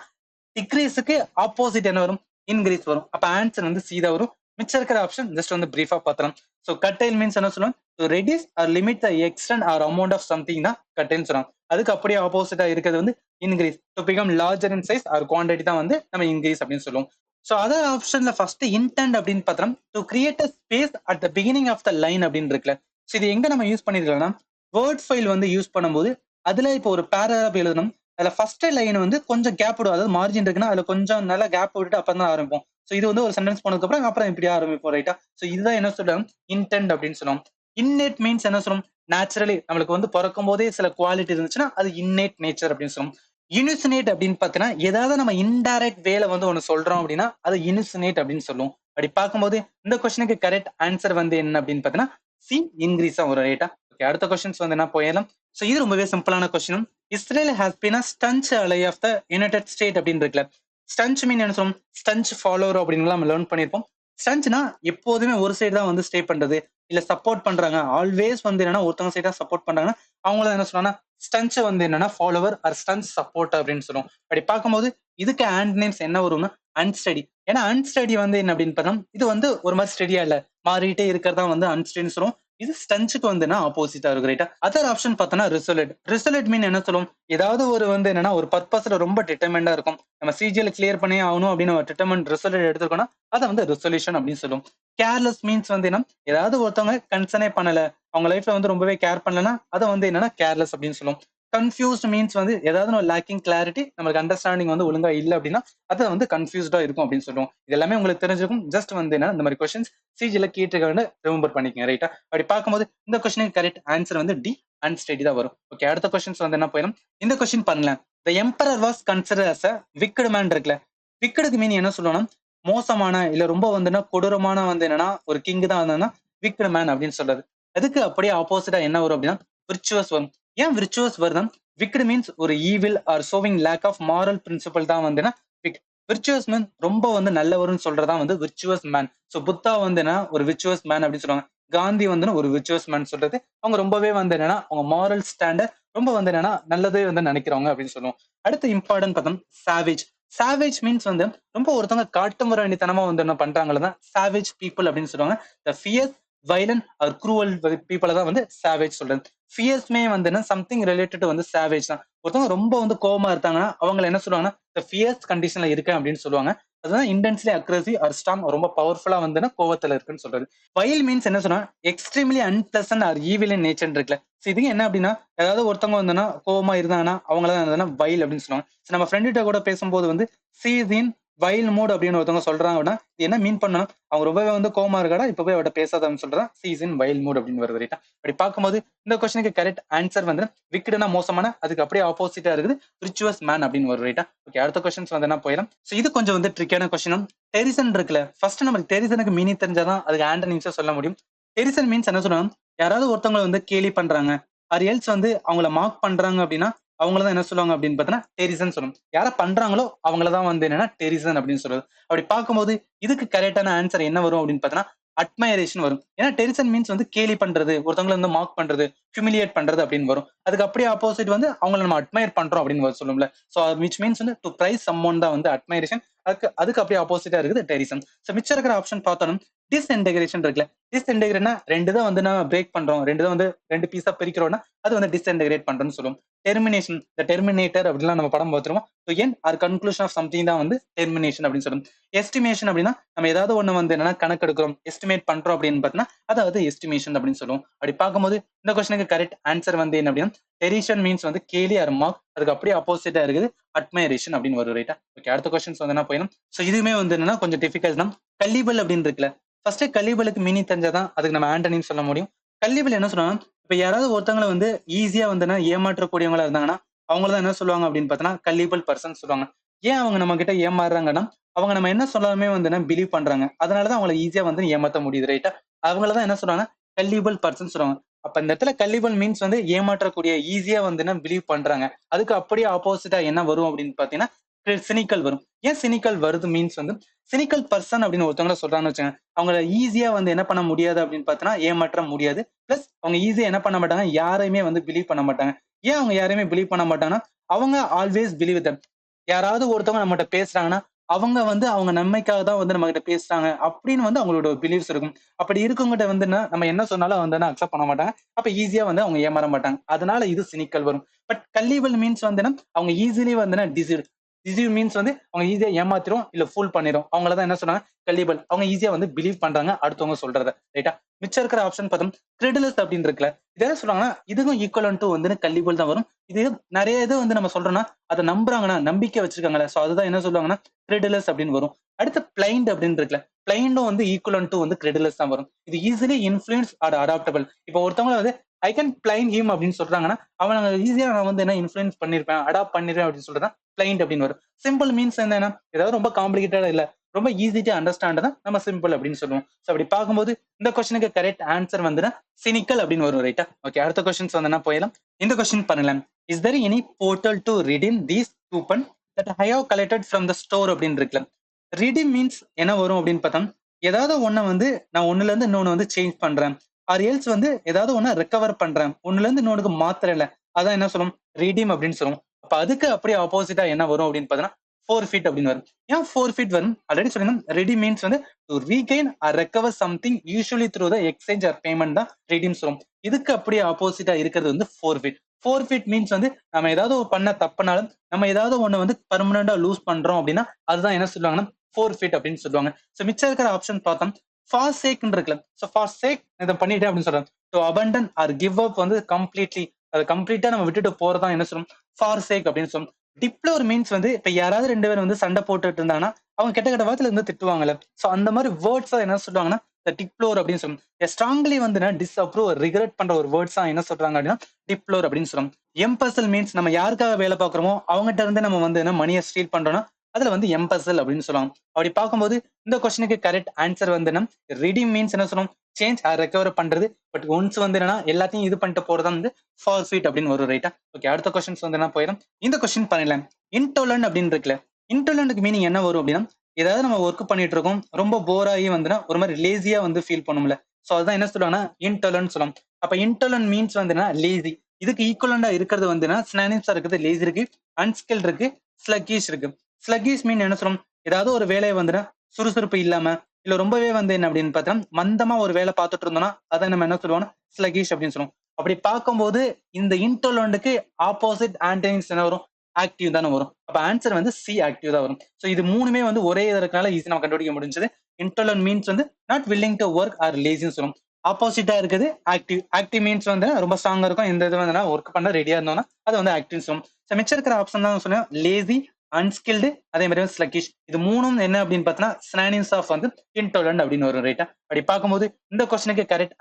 டிக்ரீஸுக்கு ஆப்போசிட் என்ன வரும்? இன்கிரீஸ் வரும். அப்ப ஆன்சர் வந்து சீதா வரும். மிச்சம் இருக்கிற ஆப்ஷன் ஜஸ்ட் வந்து பிரீஃபா பார்த்தலாம். சோ கட்டைல் மீன்ஸ் என்ன சொல்லுவோம்? To reduce or limit the extent or amount of something தான் கட்டைல்னு சொல்றாங்க. அதுக்கு அப்படியே ஆப்போசிட்டா இருக்கிறது வந்து increase. To become larger in size or quantity தான் வந்து நம்ம இன்கிரீஸ் அப்படின்னு சொல்லுவோம். சோ அதர் ஆப்ஷன்ல ஃபர்ஸ்ட் இன்டென்ட் அப்படின்னு பார்த்தோம். To create a space at the beginning of the line அப்படின்னு இருக்குல்ல. சோ இது எங்க நம்ம யூஸ் பண்ணிருக்கோம்னா வேர்ட் ஃபைல் வந்து யூஸ் பண்ணும்போது அதுல இப்போ ஒரு பேராகிராஃப் எழுதணும். அதுல ஃபர்ஸ்ட் லைன் வந்து கொஞ்சம் கேப் விடும். அதாவது மார்ஜின் இருக்குன்னா அதுல கொஞ்சம் நல்லா கேப் விட்டுட்டு அப்புறம் தான் ஆரம்பிப்போம். சோ இது வந்து ஒரு சென்டென்ஸ் போனதுக்கு அப்புறம் இப்படி ஆரம்பிப்போம் ரைட்டா. சோ இதுதான் என்ன சொல்றோம்? இன்டென்ட் அப்படின்னு சொல்லுவோம். இன்னேட் மீன்ஸ் என்ன சொல்லுவோம்? நேச்சுரலி நம்மளுக்கு வந்து பிறக்கும் போதே சில குவாலிட்டி இருந்துச்சுன்னா அது இன்னேட் நேச்சர் அப்படின்னு சொல்லுவோம். யூனிசினேட் அப்படின்னு பார்த்தீங்கன்னா ஏதாவது நம்ம இன்டைரக்ட் வேல வந்து ஒண்ணு சொல்றோம் அப்படின்னா அது யூனிசினேட் அப்படின்னு சொல்லுவோம். அப்படி பார்க்கும்போது இந்த கொஸ்டினுக்கு கரெக்ட் ஆன்சர் வந்து என்ன அப்படின்னு பார்த்தீங்கன்னா சி இன்கிரீஸா வரும் ரைட்டா. ஓகே, அடுத்த கொஸ்டின்ஸ் வந்து என்ன போயிடலாம். சோ இது ரொம்பவே சிம்பிளான question. Israel has been a staunch ally of the United state அப்படின்னு இருக்குல்ல. ஸ்டன்ச் மீன் என்ன சொல்லுவோம்? ஸ்டன்ச் ஃபாலோவர் அப்படின்னு நம்ம லேர்ன் பண்ணிருப்போம். ஸ்டன்ச்னா எப்போதுமே ஒரு சைடு தான் வந்து ஸ்டே பண்றது இல்ல சப்போர்ட் பண்றாங்க. ஆல்வேஸ் வந்து என்னன்னா ஒருத்தவங்க சைடா சப்போர்ட் பண்றாங்கன்னா அவங்கள என்ன சொல்லுவாங்கன்னா ஸ்டன்ச் வந்து என்னன்னா ஃபாலோவர் ஆர் ஸ்டன்ச் சப்போர்ட் அப்படின்னு சொல்லுவோம். அப்படி பார்க்கும்போது இதுக்கு ஆன்டனிம்ஸ் என்ன வரும்னா அன்ஸ்டடி. ஏன்னா அன்ஸ்டடி வந்து என்ன அப்படின்னு பார்த்தா இது வந்து ஒரு மாதிரி ஸ்டடியா இல்ல மாறிட்டே இருக்கிறதா வந்து அன்ஸ்டடின்னு சொல்லுவோம். இது ஸ்டன்ச்சுக்கு வந்து ஆப்போசிட்டா இருக்கு ரைட்டா. அதர் ஆப்ஷன் பார்த்தோம்னா ரிசல்ட். ரிசல்ட் மீன் என்ன சொல்லுவோம்? ஏதாவது ஒரு வந்து என்னன்னா ஒரு பர்பஸ்ல ரொம்ப டிட்டர்மெண்டா இருக்கும். நம்ம சிஜிஎல் கிளியர் பண்ணி ஆகணும் அப்படின்னு ஒரு டிட்டர்மெண்ட் ரிசல்ட் எடுத்துக்கோனா அதை வந்து ரெசல்யூஷன் அப்படின்னு சொல்லுவோம். கேர்லெஸ் மீன்ஸ் வந்து என்ன? ஏதாவது ஒருத்தவங்க கன்சர்னே பண்ணல அவங்க லைஃப்ல வந்து ரொம்பவே கேர் பண்ணலன்னா அதை வந்து என்னன்னா கேர்லெஸ் அப்படின்னு சொல்லுவோம். கன்ஃபியூஸ்ட் மீன்ஸ் வந்து ஏதாவது ஒரு லேக்கிங் கிளாரிட்டி நம்மளுக்கு அண்டர்ஸ்டாண்டிங் வந்து ஒழுங்கா இல்லை அப்படின்னா அதை வந்து கன்ஃபியூஸ்டா இருக்கும் அப்படின்னு சொல்லுவோம். இது எல்லாமே உங்களுக்கு தெரிஞ்சிருக்கும். ஜஸ்ட் வந்து என்ன இந்த மாதிரி கொஸ்டின்ஸ் சிஜில கேட்டிருக்க ரிமெம்பர் பண்ணிக்கங்க ரைட்டா. அப்படி பார்க்கும்போது இந்த கொஸ்டினுக்கு கரெக்ட் ஆன்சர் வந்து டி அன்ஸ்டடி தான் வரும். ஓகே, அடுத்த கொஸ்டின்ஸ் வந்து என்ன போயிடும். இந்த கொஸ்டின் பாருங்களேன். The emperor was consider as a wicked man இருக்குல்ல. விக்கடுக்கு மீன் என்ன சொல்லணும்? மோசமான இல்ல ரொம்ப வந்துன்னா கொடூரமான வந்து என்னன்னா ஒரு கிங் தான் வந்தா விக்கட் மேன் அப்படின்னு சொல்றது. அதுக்கு அப்படியே ஆப்போசிட்டா என்ன வரும் அப்படின்னா விர்ச்சுவஸ் வரும். ஏன் விர்ச்சுவஸ் வருதா? விக்கட் மீன்ஸ் ஒரு evil or showing lack of moral principle தான் வந்துன்னா விர்ச்சுவஸ் மேன் ரொம்ப வந்து நல்லவர்னு சொல்றதா வந்து விர்ச்சுவஸ் மேன். சோ புத்தா வந்து என்ன ஒரு விர்ச்சுவஸ் மேன் அப்படின்னு சொல்லுவாங்க. காந்தி வந்து ஒரு விர்ச்சுவஸ் மேன் சொல்றது அவங்க ரொம்பவே வந்து என்னன்னா அவங்க மாரல் ஸ்டாண்டர்ட் ரொம்ப வந்து என்னன்னா நல்லதே வந்து நினைக்கிறவங்க அப்படின்னு சொல்லுவோம். அடுத்து இம்பார்ட்டன்ட் பார்த்தோம் சாவேஜ். சாவேஜ் மீன்ஸ் வந்து ரொம்ப ஒருத்தவங்க காட்டு முறைத்தனமா வந்து என்ன பண்றாங்களா சாவேஜ் பீப்புள் அப்படின்னு சொல்லுவாங்க. The fierce violent or cruel பீப்புளை தான் வந்து சாவேஜ் சொல்றது. ஃபியர்ஸ்மே வந்து என்ன சம்திங் ரிலேட்டட் வந்து சாவேஜ் தான். ஒருத்தவங்க ரொம்ப வந்து கோவமா இருக்காங்கன்னா அவங்களை என்ன சொல்லுவாங்கன்னா இந்த ஃபியர்ஸ் கண்டிஷன்ல இருக்கேன் அப்படின்னு சொல்லுவாங்க. அதுதான் இன்டென்ஸ்லி அக்ரெசிவ் ஆர் ஸ்ட்ராங் ரொம்ப பவர்ஃபுல்லா வந்து கோவத்துல இருக்குன்னு சொல்றது. வைல் மீன்ஸ் என்ன சொன்னா extremely unpleasant or evil in nature இருக்குல்ல. இது என்ன அப்படின்னா ஏதாவது ஒருத்தவங்க வந்து கோவமா இருந்தாங்கன்னா அவங்களதான் வைல் அப்படின்னு சொல்லுவாங்க. நம்ம ஃப்ரெண்ட்கிட்ட கூட பேசும்போது வந்து சீஸ் இன் வைல் மூட் அப்படின்னு ஒருத்தவங்க சொல்றாங்க அப்படின்னா இது என்ன மீன் பண்ணணும்? அவங்க ரொம்பவே வந்து கோவமா இருக்காடா இப்ப போய் அவட்ட பேசாதன்னு சொல்றா சீஸ் இன் வைல் மூட் அப்படின்னு வருது ரைட்டா. அப்படி பார்க்கும்போது இந்த கொஸ்டினுக்கு கரெக்ட் ஆன்சர் வந்து விக்கெட்னா மோசமான அதுக்கு அப்படியே ஆப்போசிட்டா இருக்குது விர்ச்சுவஸ் மேன் அப்படின்னு வரும் ரைட்டா. ஓகே, அடுத்த கொஸ்டின்ஸ் வந்து என்ன போயிடும். சோ இது கொஞ்சம் வந்து ட்ரிக்கான கொஸ்டின். டெரிசன் இருக்குல்ல. ஃபர்ஸ்ட் நமக்கு டெரிசனுக்கு மீனிங் தெரிஞ்சாதான் அதுக்கு ஆண்டனிம்ஸா சொல்ல முடியும். டெரிசன் மீன்ஸ் என்ன சொல்லணும்? யாராவது ஒருத்தவங்களை வந்து கேலி பண்றாங்க ஆர் எல்ஸ் வந்து அவங்கள மார்க் பண்றாங்க அப்படின்னா அவங்களதான் என்ன சொல்லுவாங்க அப்படின்னு பார்த்தீங்கன்னா டெரிசன் சொல்லணும். யார பண்றாங்களோ அவங்களதான் வந்து என்னன்னா டெரிசன் அப்படின்னு சொல்றது. அப்படி பார்க்கும்போது இதுக்கு கரெக்டான ஆன்சர் என்ன வரும் அப்படின்னு பார்த்தீங்கன்னா அட்மைரேஷன் வரும். ஏன்னா டெரிசன் மீன்ஸ் வந்து கேலி பண்றது ஒருத்தவங்களை வந்து மார்க் பண்றது ஹியூமிலியேட் பண்றது அப்படின்னு வரும். அதுக்கு அப்படியே ஆப்போசிட் வந்து அவங்களை நம்ம அட்மையர் பண்றோம் அப்படின்னு சொல்லும்ல. சோ விச் மீன்ஸ் வந்து டு பிரைஸ் சம்மோன் தான் வந்து அட்மைரேஷன். அதுக்கு அப்படியே ஆப்போசிட்டா இருக்குது டெரிசன். சோ மிச்சம் இருக்கிற ஆப்ஷன் பார்த்தோம் டிஸ்இன்டகிரேஷன் இருக்குல்ல, டிஸ்இன்டகிரேட்னா 2 தான் வந்து நம்ம பிரேக் பண்றோம். 2 தான் வந்து 2 பீஸா பிரிக்கிறோம்னா அது வந்து டிஸ்இன்டகிரேட் பண்றோம்னு சொல்லுவோம். டெர்மினேஷன், இந்த டெர்மினேட்டர் அப்படிலாம் நம்ம படம் பார்த்துருவோம். So end or conclusion of something தான் வந்து டெர்மினேஷன் அப்படின்னு சொல்லுவோம். எஸ்டிமேஷன் அப்படின்னா நம்ம ஏதாவது ஒண்ணு வந்து என்னன்னா கணக்கெடுக்கிறோம், எஸ்டிமேட் பண்றோம் அப்படின்னு பார்த்தீங்கன்னா அதாவது எஸ்டிமேஷன் அப்படின்னு சொல்லுவோம். அப்படி பார்க்கும்போது இந்த கொஸ்டினுக்கு கரெக்ட் ஆன்சர் வந்து என்ன அப்படின்னா டெரிஷன் மீன்ஸ் வந்து கேலி ஆர் மார்க், அதுக்கு அப்படியே ஆப்போசிட்டா இருக்குது அட்மைரேஷன் அப்படின்னு வரும். ரைட்டா? ஓகே, அடுத்த கொஸ்டின்ஸ் வந்து என்ன போயிடும். ஸோ இதுவுமே வந்து என்னன்னா கொஞ்சம் டிஃபிகல்ட் தான். கல்லிபல் அப்படின்னு இருக்குல்ல, ஃபர்ஸ்ட் கல்லிபலுக்கு மீனிங் தெரிஞ்சாதான் அதுக்கு நம்ம ஆண்டனின்னு சொல்ல முடியும். கல்லிபல் என்ன சொல்லுவாங்க, இப்ப யாராவது ஒருத்தவங்களை வந்து ஈஸியா வந்து ஏமாற்றக்கூடியவங்களா இருந்தாங்கன்னா அவங்கள தான் என்ன சொல்லுவாங்க அப்படின்னு பார்த்தோன்னா கல்லிபல் பர்சன் சொல்லுவாங்க. ஏன் அவங்க நம்ம கிட்ட ஏமாறுறாங்கன்னா அவங்க நம்ம என்ன சொல்லாமே வந்து பிலீவ் பண்றாங்க, அதனாலதான் அவங்களை ஈஸியா வந்து ஏமாத்த முடியுது. ரைட்டா? அவங்களதான் என்ன சொல்றாங்க, கல்லிபல் பர்சன் சொல்லுவாங்க. அப்ப இந்த இடத்துல கல்லிபல் மீன்ஸ் வந்து ஏமாற்றக்கூடிய, ஈஸியா வந்து பிலீவ் பண்றாங்க. அதுக்கு அப்படியே ஆப்போசிட்டா என்ன வரும் அப்படின்னு பாத்தீங்கன்னா சினிக்கல் வரும். ஏன் சினிக்கல் வருது மீன்ஸ் வந்து சினிக்கல் பர்சன் அப்படின்னு ஒருத்தவங்கள சொல்றாங்கன்னு வச்சுங்க, அவங்கள ஈஸியா வந்து என்ன பண்ண முடியாது அப்படின்னு பார்த்தோன்னா ஏமாற்ற முடியாது. பிளஸ் அவங்க ஈஸியா என்ன பண்ண மாட்டாங்க, யாரையுமே வந்து பிலீவ் பண்ண மாட்டாங்க. ஏன் அவங்க யாரையுமே பிலீவ் பண்ண மாட்டாங்கன்னா அவங்க ஆல்வேஸ் பிலீவ் தம். யாராவது ஒருத்தவங்க நம்மகிட்ட பேசுறாங்கன்னா அவங்க வந்து அவங்க நன்மைக்காக தான் வந்து நம்ம கிட்ட பேசுறாங்க அப்படின்னு வந்து அவங்களோட பிலீவ்ஸ் இருக்கும். அப்படி இருக்கவங்ககிட்ட வந்து நம்ம என்ன சொன்னாலும் வந்து அக்செப்ட் பண்ண மாட்டாங்க. அப்ப ஈஸியா வந்து அவங்க ஏமாற மாட்டாங்க. அதனால இது சினிக்கல் வரும். பட் கல்லீவல் மீன்ஸ் வந்து அவங்க ஈஸிலி வந்து டிசீவ். டிசீவ் மீன்ஸ் வந்து அவங்க ஈஸியா ஏமாத்திரும் இல்ல ஃபூல் பண்ணிரும். அவங்களதான் என்ன சொன்னாங்க, கல்லீபல். அவங்க ஈஸியா வந்து பிலீவ் பண்றாங்க அடுத்தவங்க சொல்றத. ரைட்டா? மிச்சம் இருக்கிற ஆப்ஷன் பார்த்தோம் கிரெடுலஸ் அப்படின்னு இருக்குல்ல, இதை சொல்றாங்கன்னா இதுக்கும் ஈக்குவலன் டு வந்து கல்லீபல் தான் வரும். இது நிறைய இது வந்து நம்ம சொல்றோம்னா அதை நம்புறாங்கன்னா, நம்பிக்கை வச்சிருக்காங்களே, சோ அதுதான் என்ன சொல்லுவாங்கன்னா கிரெடுலஸ் அப்படின்னு வரும். அடுத்து பிளைண்ட் அப்படின்னு இருக்குல்ல, பிளைண்டும் வந்து ஈக்குவலன் டு வந்து கிரெடுலஸ் தான் வரும். இது ஈஸிலி இன்ஃபுளுன்ஸ் ஆர் அடாப்டபிள். இப்போ ஒருத்தவங்க வந்து ஐ கேன் பிளைன் ஹிம் அப்படின்னு சொல்றாங்கன்னா அவனை ஈஸியா நான் வந்து என்ன இன்ஃபுளுன்ஸ் பண்ணிருப்பேன், அடாப்ட் பண்ணிருப்பேன் அப்படின்னு சொல்றதான் பிளைண்ட் அப்படின்னு வரும். சிம்பிள் மீன்ஸ் என்னன்னா ஏதாவது ரொம்ப காம்ப்ளிகேட்டடா இல்ல, ரொம்ப ஈஸி டு அண்டர்ஸ்டாண்ட் தான் நம்ம சிம்பிள் அப்படின்னு சொல்லுவோம். சோ அப்படி பார்க்கும்போது இந்த கொஸ்டினுக்கு கரெக்ட் ஆன்சர் வந்து சினிக்கல் அப்படின்னு வரும். ரைட்டா? ஓகே, அடுத்த கொஸ்டின்ஸ் வந்து போயிடலாம். இந்த கொஸ்டின் பண்ணலாம். Is there any portal to redeem these coupon that I have collected from the store அப்படின்னு இருக்குல்ல. ரிடீம் மீன்ஸ் என்ன வரும் அப்படின்னு பார்த்தா ஏதாவது ஒண்ணை வந்து நான் ஒண்ணுல இருந்து இன்னொன்னு வந்து சேஞ்ச் பண்றேன், ஆர் எல்ஸ் வந்து ஏதாவது ஒண்ணு ரெக்கவர் பண்றேன், ஒண்ணுல இருந்து இன்னொன்னுக்கு மாத்திரல, அதான் என்ன சொல்லும், ரீடீம் அப்படின்னு சொல்லுவோம். அப்ப அதுக்கு அப்படியே ஆப்போசிட்டா என்ன வரும் அப்படின்னு பார்த்தீங்கன்னா ஃபோர் ஃபீட் அப்படின்னு வரும். ஏன் ஃபோர் ஃபீட் வரும் ஆல்ரெடி சொல்லியிருந்தோம். ரெடி மீன்ஸ் வந்து to regain or recover something usually through the exchange or payment தான் ரீடீம் சொல்லுவோம். இதுக்கு அப்படியே ஆப்போசிட்டா இருக்கிறது வந்து forfeit. Forfeit means வந்து நம்ம ஏதாவது பண்ண தப்புனாலும் நம்ம ஏதாவது ஒண்ணு வந்து பர்மனண்டா லூஸ் பண்றோம் அப்படின்னா அதுதான் என்ன சொல்லுவாங்கன்னா ஃபோர் ஃபீட் அப்படின்னு சொல்லுவாங்க. சோ மிச்சம் இருக்கிற ஆப்ஷன் பார்த்தோம் ஃபார் சேக்னு இருக்குல்ல. சோ ஃபார் சேக் இதை பண்ணிட்டேன் அப்படின்னு சொல்றாங்க. To abandon or give up வந்து கம்ப்ளீட்லி, அது கம்ப்ளீட்டா நம்ம விட்டுட்டு போறதா என்ன சொல்லும், ஃபார் சேக் அப்படின்னு சொல்லும். டிப்ளோர் மீன்ஸ் வந்து இப்ப யாராவது ரெண்டு பேரும் வந்து சண்டை போட்டுட்டு இருந்தாங்கன்னா அவங்க கெட்ட கெட்ட வார்த்தையில இருந்து திட்டுவாங்கல்ல. சோ அந்த மாதிரி வேர்ட்ஸ் என்ன சொல்றாங்கன்னா டிப்ளோர் அப்படின்னு சொல்லுவோம். ஸ்ட்ராங்லி வந்து டிஸ்அப்ரூவ் ரிகரெட் பண்ற ஒரு வேர்ட்ஸ் என்ன சொல்றாங்க அப்படின்னா டிப்ளோர் அப்படின்னு சொல்லுவோம். எம்பசல் மீன்ஸ் நம்ம யாருக்காக வேலை பார்க்குறோமோ அவங்ககிட்ட இருந்து நம்ம வந்து என்ன மணியை ஸ்டீல் பண்றோம்னா அதுல வந்து எம்பசல் அப்படின்னு சொல்லுவாங்க. அப்படி பார்க்கும்போது இந்த கொஸ்டினுக்கு கரெக்ட் ஆன்சர் வந்து என்ன, ரிடீம் மீன்ஸ் என்ன சொல்லுவோம், சேஞ்ச் ஆர் ரெக்கவர் பண்றது. பட் ஒன்ஸ் வந்து என்னன்னா எல்லாத்தையும் இது பண்ணிட்டு போறதா வந்து ஃபார் ஃபீட் அப்படின்னு வரும். ரைட்டா? ஓகே, அடுத்த கொஸ்டின்ஸ் வந்து என்ன போயிடும். இந்த கொஸ்டின் பண்ணலாம். இன்டோலண்ட் அப்படின்னு இருக்குல்ல, இன்டோலண்ட்க்கு மீனிங் என்ன வரும் அப்படின்னா ஏதாவது நம்ம ஒர்க் பண்ணிட்டு இருக்கோம், ரொம்ப போராகி வந்துன்னா ஒரு மாதிரி லேசியா வந்து ஃபீல் பண்ணும்ல. சோ அதுதான் என்ன சொல்லுவாங்கன்னா இன்டோலண்ட் சொல்லுவோம். அப்ப இன்டோலண்ட் மீன்ஸ் வந்து லேசி. இதுக்கு ஈக்குவலண்டா இருக்கிறது வந்து சினானிம்ஸா இருக்குது. லேசி இருக்கு, அன்ஸ்கில் இருக்கு, ஸ்லக்கிஷ் இருக்கு. ஸ்லக்கிஷ் மீன் என்ன சொல்லும், ஏதாவது ஒரு வேலையை வந்து சுறுசுறுப்பு இல்லாம இல்ல ரொம்பவே வந்து என்ன அப்படின்னு பார்த்தா மந்தமா ஒரு வேலை பார்த்துட்டு இருந்தோம்னா அதை நம்ம என்ன சொல்லுவோம்னா ஸ்லகிஷ் அப்படின்னு சொல்லுவோம். அப்படி பார்க்கும்போது இந்த இன்டோலண்ட்க்கு ஆப்போசிட் ஆன்டனிம்ஸ் என்ன வரும், ஆக்டிவ் தானே வரும். அப்ப ஆன்சர் வந்து சி, ஆக்டிவ் தான் வரும். சோ இது மூணுமே வந்து ஒரே இதற்கான ஈஸி நம்ம கண்டுபிடிக்க முடிஞ்சது. இன்டோலண்ட் மீன்ஸ் வந்து not willing to work or லேசின்னு சொல்லுவோம். ஆப்போசிட்டா இருக்குது ஆக்டிவ். ஆக்டிவ் மீன்ஸ் வந்து ரொம்ப ஸ்ட்ராங்கா இருக்கும், எந்த இது வந்து ஒர்க் பண்ண ரெடியா இருந்தோம்னா அது வந்து ஆக்டிவ் சொல்லுவோம். சோ மிச்சம் இருக்கிற ஆப்ஷன் தான் சொன்னேன், லேசி, அன்ஸ்கில்டு, அதே மாதிரி ஸ்லக்கிஷ். இது மூணும் என்ன அப்படின்னு பார்த்தீங்கன்னா சினானிம்ஸ் ஆஃப் வந்து இன்டோலண்ட் அப்படின்னு வரும். ரைட்டா? அப்படி பார்க்கும்போது இந்த கொஸ்டினுக்கு கரெக்ட்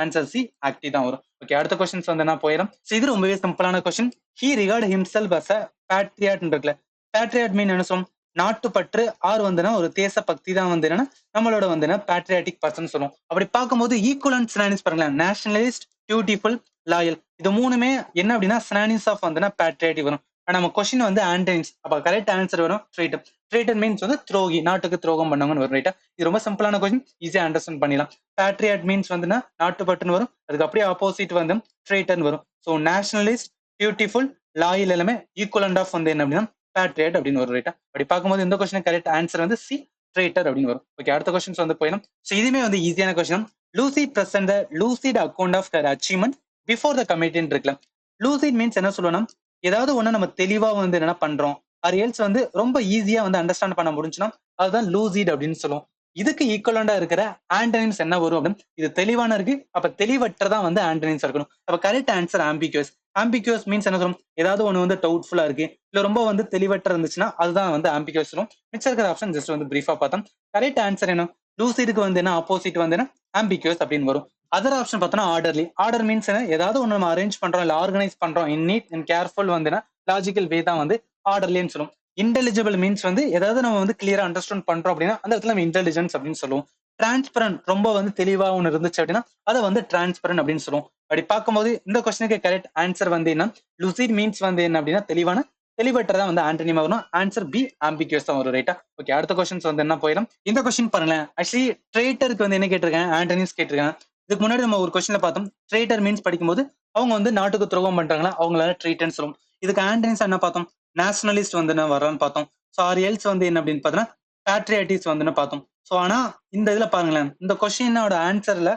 ஆன்சர் சி, ஆக்டிவ் தான் வரும். ஓகே, அடுத்த கொஸ்டின்ஸ் வந்து நான் போயிடும். இது ரொம்பவே சிம்பிளான question. He regard himself as a patriot இருக்குல்ல. பேட்ரியாட் மீன் என்ன சொல்லும், நாட்டுப்பற்று ஆர் வந்துன்னா ஒரு தேச பக்தி தான் வந்து என்னன்னா நம்மளோட வந்து பேட்ரியாட்டிக் பர்சன் சொல்லுவோம். அப்படி பார்க்கும்போது ஈக்குவலன்ட் சினானிம்ஸ் பாருங்களேன், நேஷனலிஸ்ட், டியூட்டிஃபுல், லாயல். இது மூணுமே என்ன அப்படின்னா சினானிம்ஸ் ஆஃப் வந்து பேட்ரியாட்டிக் வரும். நம்ம கொஸ்டின் வந்து ஆன்டனிம்ஸ். அப்ப கரெக்ட் ஆன்சர் வரும் ட்ரீட்டர். ட்ரீட்டர் மீன்ஸ் வந்து துரோகி, நாட்டுக்கு துரோகம் பண்ணவங்கன்னு வரும். ரைட்டா? இது ரொம்ப சிம்பிளான கொஸ்டின், ஈஸியா அண்டர்ஸ்டாண்ட் பண்ணிடலாம். பேட்ரியாட் மீன்ஸ் வந்து நாட்டுப்பட்டுன்னு வரும், அதுக்கு அப்படியே ஆப்போசிட் வந்து ட்ரீட்டர்னு வரும். ஸோ நேஷனலிஸ்ட், பியூட்டிஃபுல், லாயல் எல்லாமே ஈக்குவலண்ட் ஆஃப் வந்து என்ன அப்படின்னா பேட்ரியாட் அப்படின்னு வரும். ரைட்டா? அப்படி பார்க்கும்போது இந்த கொஸ்டின் கரெக்ட் ஆன்சர் வந்து சி, ட்ரேட்டர் அப்படின்னு வரும். ஓகே, அடுத்த கொஸ்டின்ஸ் வந்து போயிடும். ஸோ இதுவுமே வந்து ஈஸியான question. Lucid present the lucid account of their achievement before the கமிட்டின்னு இருக்குல்ல. லூசிட் மீன்ஸ் என்ன சொல்லணும்னா, ஏதாவது ஒண்ணு நம்ம தெளிவா வந்து என்ன பண்றோம், ஆர் எல்ஸ் வந்து ரொம்ப ஈஸியா வந்து அண்டர்ஸ்டாண்ட் பண்ண முடிஞ்சுன்னா அதுதான் லூசிட் அப்படின்னு சொல்லுவோம். இதுக்கு ஈக்குவலண்டா இருக்கிற ஆண்டனிம்ஸ் என்ன வரும் அப்படின்னு, இது தெளிவான இருக்கு, அப்ப தெளிவற்றதான் வந்து ஆண்டனிம்ஸ் இருக்கணும். அப்ப correct answer ambiguous. Ambiguous means என்ன சொல்லும், ஏதாவது ஒண்ணு வந்து டவுட்ஃபுல்லா இருக்கு, இல்ல ரொம்ப வந்து தெளிவற்ற இருந்துச்சுன்னா அதுதான் வந்து ஆம்பிகுவஸ் சொல்லும். மிச்சம் இருக்கிற ஆப்ஷன் ஜஸ்ட் வந்து பிரீஃபா பார்த்தோம். கரெக்ட் ஆன்சர் என்ன, லூசிடுக்கு வந்து என்ன ஆப்போசிட் வந்து என்ன ஆம்பிகுவஸ் அப்படின்னு வரும். அதர் ஆப்ஷன் பார்த்தோம்னா ஆர்டர்லி. ஆர்டர் மீன்ஸ் என்ன, ஏதாவது ஒன்று நம்ம அரேஞ்ச் பண்றோம் இல்ல ஆர்கனைஸ் பண்றோம் இன் நீட் அண்ட் கேர்ஃபுல் வந்து என்ன லாஜிக்கல் வே தான் வந்து ஆர்டர்லின்னு சொல்லும். இன்டெலிஜிபிள் மீன்ஸ் வந்து ஏதாவது நம்ம வந்து கிளியரா அண்டர்ஸ்டாண்ட் பண்றோம் அப்படின்னா அந்த இடத்துல நம்ம இன்டெலிஜென்ஸ் அப்படின்னு சொல்லுவோம். டிரான்ஸ்பரண்ட் ரொம்ப வந்து தெளிவா ஒன்று இருந்துச்சு அப்படின்னா அதை வந்து டிரான்ஸ்பரண்ட் அப்படின்னு சொல்லுவோம். அப்படி பார்க்கும்போது இந்த கொஸ்டினுக்கு கரெக்ட் ஆன்சர் வந்து என்ன, லுசிட் மீன்ஸ் வந்து என்ன அப்படின்னா தெளிவான, தெளிவற்றதா வந்து ஆண்டனிமா வரும். ஆன்சர் பி ஆம்பிகுவஸ் தான் வரும். ரைட்டா? ஓகே, அடுத்த கொஸ்டின்ஸ் வந்து என்ன போயிடும். இந்த கொஸ்டின் பாருங்களேன். ஆக்சுவலி ட்ரேட்டருக்கு வந்து என்ன கேட்டிருக்கேன், ஆண்டனிம்ஸ் கேட்டிருக்கேன். இதுக்கு முன்னாடி நம்ம ஒரு கொஸ்டின்ல பார்த்தோம், ட்ரேட்டர் மீன்ஸ் படிக்கும்போது அவங்க வந்து நாட்டுக்கு துரோகம் பண்றாங்களா அவங்களால ட்ரேட்டர்னு சொல்லுவோம். இதுக்கு ஆண்டனிம்ஸ் என்ன பார்த்தோம், நேஷனலிஸ்ட் வந்து என்ன வர்றான்னு பார்த்தோம். ஸோ ஆர் எல்ஸ் வந்து என்ன அப்படின்னு பார்த்தோம்னா பேட்ரியாட்டிஸ் வந்து பார்த்தோம். ஸோ ஆனா இந்த இதுல பாருங்களேன், இந்த கொஸ்டினோட ஆன்சர்ல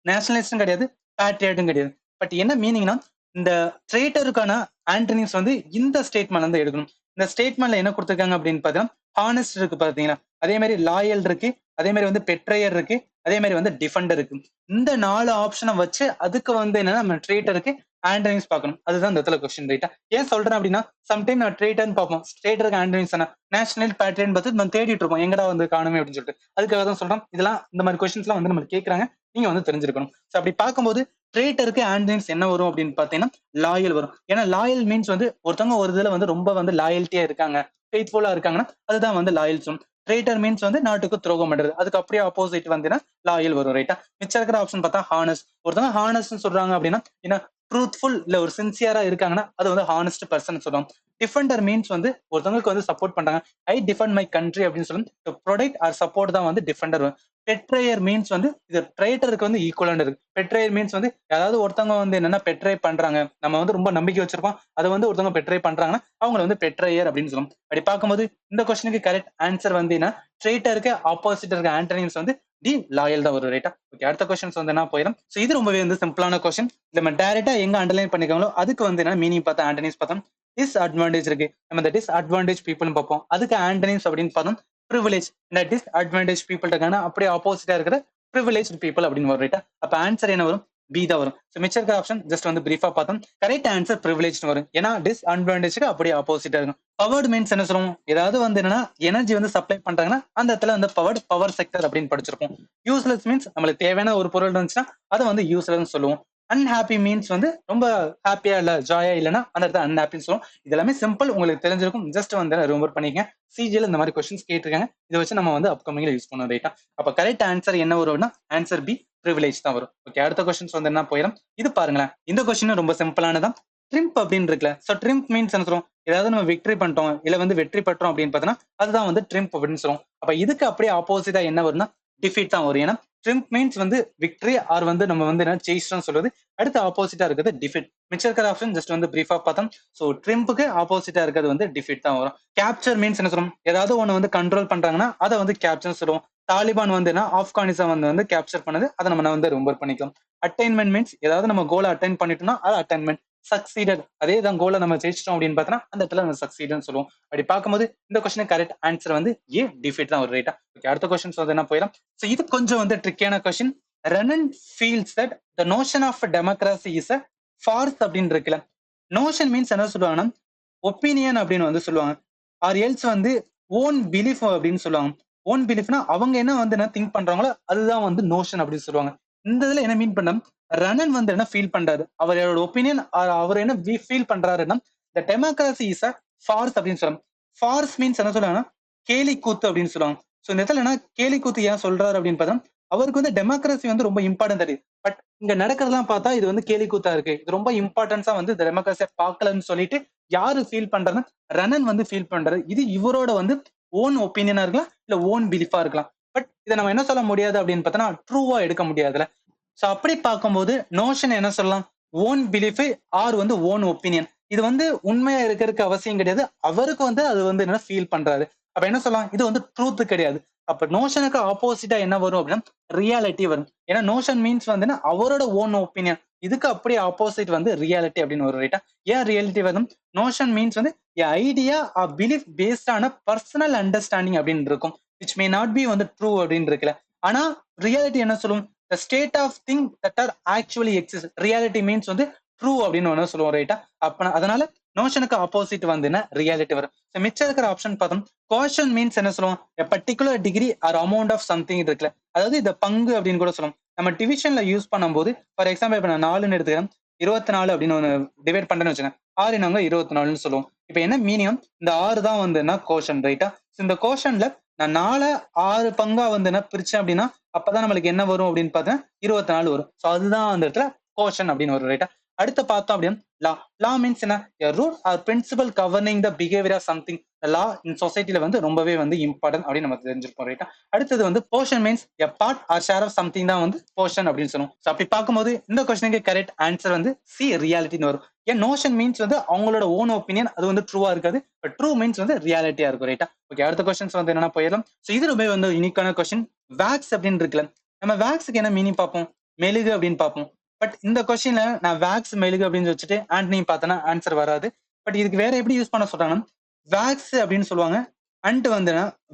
நேஷனலிஸ்டும் கிடையாது, பேட்ரியாட்டும் கிடையாது. பட் என்ன மீனிங்னா, இந்த ட்ரேட்டருக்கான ஆண்டனிம்ஸ் வந்து இந்த ஸ்டேட்மெண்ட்ல இருந்து எடுக்கணும். இந்த ஸ்டேட்மெண்ட்ல என்ன கொடுத்திருக்காங்க அப்படின்னு பார்த்தீங்கன்னா, ஹானஸ்ட் இருக்கு பாத்தீங்களா, அதே மாதிரி லாயல் இருக்கு, அதே மாதிரி வந்து பெட்ரையர் இருக்கு, அதே மாதிரி வந்து டிஃபெண்டர் இருக்கு. இந்த 4 ஆப்ஷனை வச்சு அதுக்கு வந்து என்னன்னா நம்ம ட்ரேட்டருக்கு ஆண்டனிம்ஸ் பார்க்கணும். அதுதான் இந்த இடத்துல கொஸ்டின். ரைட்டா? ஏன் சொல்றேன் அப்படின்னா, சம்டைம் நான் ட்ரேட்டர்னு பார்ப்போம், ட்ரேட்டருக்கு ஆண்டனிம்ஸ் என்ன, நேஷனல் பேட்ரியன் பார்த்து நம்ம தேடிட்டு இருப்போம், எங்கடா வந்து காணுமே அப்படின்னு சொல்லிட்டு. அதுக்காக தான் சொல்றோம், இதெல்லாம் இந்த மாதிரி கொஸ்டின்ஸ்லாம் வந்து நம்ம கேட்கறாங்க, நீங்க வந்து தெரிஞ்சிருக்கணும். ஸோ அப்படி பார்க்கும்போது ட்ரேட்டருக்கு ஆண்டனிம்ஸ் என்ன வரும் அப்படின்னு பார்த்தீங்கன்னா லாயல் வரும். ஏன்னா லாயல் மீன்ஸ் வந்து ஒருத்தவங்க ஒரு இதுல வந்து ரொம்ப வந்து லாயல்ட்டியா இருக்காங்க, ஃபெய்த்ஃபுல்லா இருக்காங்கன்னா அதுதான் வந்து லாயல் சொல்லும். ட்ரேட்டர் மீன்ஸ் வந்து நாட்டுக்கு துரோகம் பண்றது, அதுக்கு அப்படியே ஆப்போசிட் வந்து லாயல் வரும். ரைட்டா? மிச்சம் இருக்கிற ஆப்ஷன் பார்த்தா ஹானஸ்ட். ஒருத்தவங்க ஹானஸ்ட்னு சொல்றாங்க அப்படின்னா என்ன, ட்ரூத்ஃபுல் இல்ல ஒரு சின்சியரா இருக்காங்கன்னா அது வந்து ஹானஸ்ட் பர்சன் சொல்லுவோம். டிஃபெண்டர் மீன்ஸ் வந்து ஒருத்தவங்களுக்கு வந்து சப்போர்ட் பண்றாங்க, ஐ டிஃபெண்ட் மை கண்ட்ரி அப்படின்னு சொல்லி ப்ரொடெக்ட் ஆர் சப்போர்ட் தான் வந்து டிஃபெண்டர். பெட்ரையர் மீன்ஸ் வந்து இது ட்ரேட்டருக்கு வந்து ஈக்குவலண்ட் இருக்கு. பெட்ரையர் மீன்ஸ் வந்து யாராவது ஒருத்தவங்க வந்து என்னன்னா பெட்ரை பண்றாங்க, நம்ம வந்து ரொம்ப நம்பிக்கை வச்சிருப்போம், அதை வந்து ஒருத்தவங்க பெட்ரை பண்றாங்கன்னா அவங்களை வந்து பெட்ரையர் அப்படின்னு சொல்லுவோம். அப்படி பார்க்கும்போது இந்த கொஸ்டினுக்கு கரெக்ட் ஆன்சர் வந்து என்ன, ட்ரேட்டருக்கு ஆப்போசிட் இருக்க ஆண்டனிம்ஸ் வந்து டி லாயல் தான் வரும். ரைட்டா? ஓகே, அடுத்த கொஸ்டின்ஸ் வந்து என்ன போயிடும். ஸோ இது ரொம்பவே வந்து சிம்பிளான கொஸ்டின். நம்ம டைரக்டா எங்க அண்டர்லைன் பண்ணிக்காங்களோ அதுக்கு வந்து என்ன மீனிங் பார்த்தா ஆண்டனிம்ஸ் பார்த்தோம். டிஸ்அட்வான்டேஜ் இருக்கு, நம்ம இந்த டிஸ்அட்வான்டேஜ் பீப்புள்னு பார்ப்போம், அதுக்கு ஆண்டனிம்ஸ் அப்படின்னு பார்த்தோம் ப்ரிவிலேஜ். இந்த டிஸ்அட்வான்டேஜ் பீப்புள் இருக்காங்கன்னா அப்படியே ஆப்போசிட்டா இருக்கிற ப்ரிவிலேஜ் பீப்புள் அப்படின்னு வரும். ரைட்டா? அப்ப ஆன்சர் என்ன வரும், பி தான் வரும். ஸோ மிச்சம் இருக்கிற ஆப்ஷன் ஜஸ்ட் வந்து பிரீஃபா பார்த்தோம். கரெக்ட் ஆன்சர் ப்ரிவிலேஜ் வரும், ஏன்னா டிஸ்அட்வான்டேஜ்க்கு அப்படியே ஆப்போசிட்டா இருக்கும். பவர்டு மீன்ஸ் என்ன சொல்லுவோம், ஏதாவது வந்து என்னன்னா எனர்ஜி வந்து சப்ளை பண்றாங்கன்னா அந்த இடத்துல வந்து பவர் செக்டர் அப்படின்னு படிச்சிருப்போம். யூஸ்லெஸ் மீன்ஸ் நம்மளுக்கு தேவையான ஒரு பொருள் இருந்துச்சுன்னா அதை வந்து யூஸ்லெஸ் சொல்லுவோம். அன்ஹாப்பி மீன்ஸ் வந்து ரொம்ப ஹாப்பியா இல்ல, ஜாயா இல்லைன்னா அந்த இடத்துல அன்ஹாப்பின்னு சொல்லுவோம். இதெல்லாமே சிம்பிள், உங்களுக்கு தெரிஞ்சிருக்கும், ஜஸ்ட் வந்து ரிமெம்பர் பண்ணிக்கங்க. சிஜிஎல் இந்த மாதிரி கொஸ்டின்ஸ் கேட்டிருக்காங்க, இதை வச்சு நம்ம வந்து அப்கமிங்ல யூஸ் பண்ணுவோம். ரைட்டா? அப்ப கரெக்ட் ஆன்சர் என்ன வரும்னா ஆன்சர் பி ப்ரிவிலேஜ் தான் வரும். ஓகே, அடுத்த கொஸ்டின்ஸ் வந்து என்ன போயிடும். இது பாருங்களேன், இந்த கொஸ்டின் ரொம்ப சிம்பிளானதான். ட்ரிம்ப் அப்படின்னு இருக்குல்ல, ஸோ ட்ரிம்ப் மீன்ஸ் என்ன சொல்றோம், ஏதாவது நம்ம விக்டரி பண்ணிட்டோம் இல்ல வந்து வெற்றி பெற்றோம் அப்படின்னு பார்த்தோம்னா அதுதான் வந்து ட்ரிம்ப் அப்படின்னு சொல்லுவோம். அப்ப இதுக்கு அப்படியே ஆப்போசிட்டா என்ன வரும்னா டிஃபீட் தான் வரும். ஏன்னா ட்ரிம்ப் மீன்ஸ் வந்து விக்டரி ஆர் வந்து நம்ம வந்து என்ன ஜெயிச்சிட்டோம்னு சொல்றது, அடுத்து ஆப்போசிட்டா இருக்கிறது டிஃபீட். மிச்சம் இருக்கிற ஆப்ஷன் ஜஸ்ட் வந்து பிரீஃபா பார்த்தோம். ஸோ ட்ரிம்புக்கு ஆப்போசிட்டா இருக்கிறது வந்து டிஃபீட் தான் வரும். கேப்சர் மீன்ஸ் என்ன சொல்றோம், ஏதாவது ஒன்று வந்து கண்ட்ரோல் பண்றாங்கன்னா அதை வந்து கேப்சர் சொல்லுவோம். தாலிபான் வந்து ஆப்கானிஸ்தான் வந்து கேப்சர் பண்ணது, அதை நம்ம வந்து ரிமெம்பர் பண்ணிக்கலாம். அட்டைன்மெண்ட் மீன்ஸ் ஏதாவது நம்ம கோலை அட்டைன் பண்ணிட்டோம்னா அது அட்டைன்மெண்ட். சக்சீடட், அதே தான் கோலை நம்ம ஜெயிச்சிட்டோம் அப்படின்னு பார்த்தோம்னா அந்த இடத்துல நம்ம சக்சீடன்னு சொல்லுவோம். அப்படி பார்க்கும்போது இந்த கொஸ்டின் கரெக்ட் ஆன்சர் வந்து ஏ டிஃபீட் தான் வரும். ரைட்டா? ஓகே, அடுத்த கொஸ்டின்ஸ் வந்து என்ன போயிடும். ஸோ இது கொஞ்சம் வந்து ட்ரிக்கியான question. Renan feels that the notion of democracy is a farce அப்படின்னு இருக்குல்ல. நோஷன் மீன்ஸ் என்ன சொல்லுவாங்கன்னா ஒப்பீனியன் அப்படின்னு வந்து சொல்லுவாங்க, ஆர் எல்ஸ் வந்து ஓன் பிலீஃப் அப்படின்னு சொல்லுவாங்க. ஓன் பிலீஃப்னா அவங்க என்ன வந்து என்ன திங்க் பண்றாங்களோ அதுதான் வந்து நோஷன் அப்படின்னு சொல்லுவாங்க. இந்த இதுல என்ன மீன் பண்ண, ரனன் வந்து என்ன ஃபீல் பண்றாரு, அவரோட ஒப்பீனியன் அவர் என்ன ஃபீல் பண்றாருன்னா த டெமோக்ரஸி இஸ் அ ஃபார்ஸ் அப்படின்னு சொல்லுவாங்க. ஃபார்ஸ் மீன்ஸ் என்ன சொல்லுவாங்கன்னா கேலி கூத்து அப்படின்னு சொல்லுவாங்க. ஸோ இந்த இடத்துல என்ன கேலி கூத்து ஏன் சொல்றாரு அப்படின்னு பார்த்தா அவருக்கு வந்து டெமோக்ரஸி வந்து ரொம்ப இம்பார்ட்டன்ட் தெரியுது. பட் இங்க நடக்கிறதெல்லாம் பார்த்தா இது வந்து கேலி கூத்தா இருக்கு, இது ரொம்ப இம்பார்ட்டன்ஸா வந்து டெமோக்ரஸியை பார்க்கலன்னு சொல்லிட்டு யாரு ஃபீல் பண்றாருன்னா ரனன் வந்து ஃபீல் பண்றாரு. இது இவரோட வந்து ஓன் ஒப்பீனியனா இருக்கலாம் இல்ல ஓன் பிலீஃபா இருக்கலாம். பட் இதை நம்ம என்ன சொல்ல முடியாது அப்படின்னு பார்த்தோம்னா ட்ரூவா எடுக்க முடியாதுல. சோ அப்படி பார்க்கும்போது நோஷன் என்ன சொல்லலாம், ஓன் பிலீஃப் ஆர் வந்து ஓன் ஒப்பீனியன். இது வந்து உண்மையா இருக்கிறதுக்கு அவசியம் கிடையாது, அவருக்கு வந்து அது வந்து என்ன ஃபீல் பண்றாரு. அப்ப என்ன சொல்லலாம், இது வந்து ட்ரூத் கிடையாது. அப்ப நோஷனுக்கு ஆப்போசிட்டா என்ன வரும் அப்படின்னா ரியாலிட்டி வரும். ஏன்னா நோஷன் மீன்ஸ் வந்துன்னா அவரோட ஓன் ஒப்பீனியன். இதுக்கு அப்படியே ஆப்போசிட் வந்து ரியாலிட்டி அப்படின்னு வரும் ரைட்டா. ஏன் ரியாலிட்டி வரும்? நோஷன் மீன்ஸ் வந்து ஐடியா ஆர் பிலீஃப் பேஸ்ட் ஆன பர்சனல் அண்டர்ஸ்டாண்டிங் அப்படின்னு இருக்கும். விச் மே நாட் பி வந்து ட்ரூ அப்படின்னு இருக்குல்ல. ஆனா ரியாலிட்டி என்ன சொல்லும்? The state of thing that are actually exist. Reality means வந்து ட்ரூ அப்படின்னு ஒன்று சொல்லுவோம் ரைட்டா. அப்ப அதனால நோஷனுக்கு ஆப்போசிட் வந்துன்னா ரியாலிட்டி வரும். மிச்சம் இருக்கிற ஆப்ஷன் பார்த்தோம். கோஷன் மீன்ஸ் என்ன சொல்லுவோம்? Particular degree or amount of something இருக்குல்ல, அதாவது இந்த பங்கு அப்படின்னு கூட சொல்லுவோம். நம்ம டிவிஷன்ல யூஸ் பண்ணும்போது ஃபார் எக்ஸாம்பிள் இப்ப நான் 4ன்னு எடுத்துக்கிறேன், 24 அப்படின்னு ஒன்று டிவைட் பண்றேன்னு வச்சுக்கேன், 6 நாங்க 24ன்னு சொல்லுவோம். இப்ப என்ன மீனிங்? இந்த 6 தான் வந்துன்னா கோஷன் ரைட்டா. இந்த கோஷன்ல நான் 4 6 பங்கா வந்துன்னா பிரிச்சேன் அப்படின்னா அப்பதான் நம்மளுக்கு என்ன வரும் அப்படின்னு பார்த்தா 24 வரும். ஸோ அதுதான் அந்த இடத்துல கோஷன் அப்படின்னு வரும் ரைட்டா. அடுத்து பார்த்தோம் அப்படின்னு லா மீன்ஸ் என்ன? Rule or principle governing the behaviour of something. Law in சொசைட்டில வந்து ரொம்பவே வந்து இம்பார்ட்டன்ட் அப்படின்னு நம்ம தெரிஞ்சிருப்போம் ரைட்டா. அடுத்தது வந்து portion means a part or share of something தான் வந்து போர்ஷன் அப்படின்னு சொல்லுவோம். ஸோ அப்படி பார்க்கும்போது இந்த கொஸ்டினுக்கு கரெக்ட் ஆன்சர் வந்து சி ரியாலிட்டின்னு வரும். ஏன் நோஷன் மீன்ஸ் வந்து அவங்களோட ஓன் ஒப்பீனியன், அது வந்து ட்ரூவா இருக்காது. பட் ட்ரூ மீன்ஸ் வந்து ரியாலிட்டியா இருக்கும் ரைட்டா. ஓகே, அடுத்த கொஸ்டின்ஸ் வந்து என்னன்னா போயிடலாம். ஸோ இது ரொம்ப வந்து யூனிக்கான கொஸ்டின். வேக்ஸ் அப்படின்னு இருக்குல்ல, நம்ம வேக்ஸுக்கு என்ன மீனிங் பார்ப்போம்? மெழுகு அப்படின்னு பார்ப்போம். பட் இந்த கொஸ்டின்ல நான் வேக்ஸ் மெழுகு அப்படின்னு வச்சுட்டு ஆண்டனி பார்த்தனா ஆன்சர் வராது. பட் இதுக்கு வேற எப்படி யூஸ் பண்ண சொல்றாங்கன்னா வேக்ஸ் அப்படின்னு சொல்லுவாங்க, அண்ட் வந்து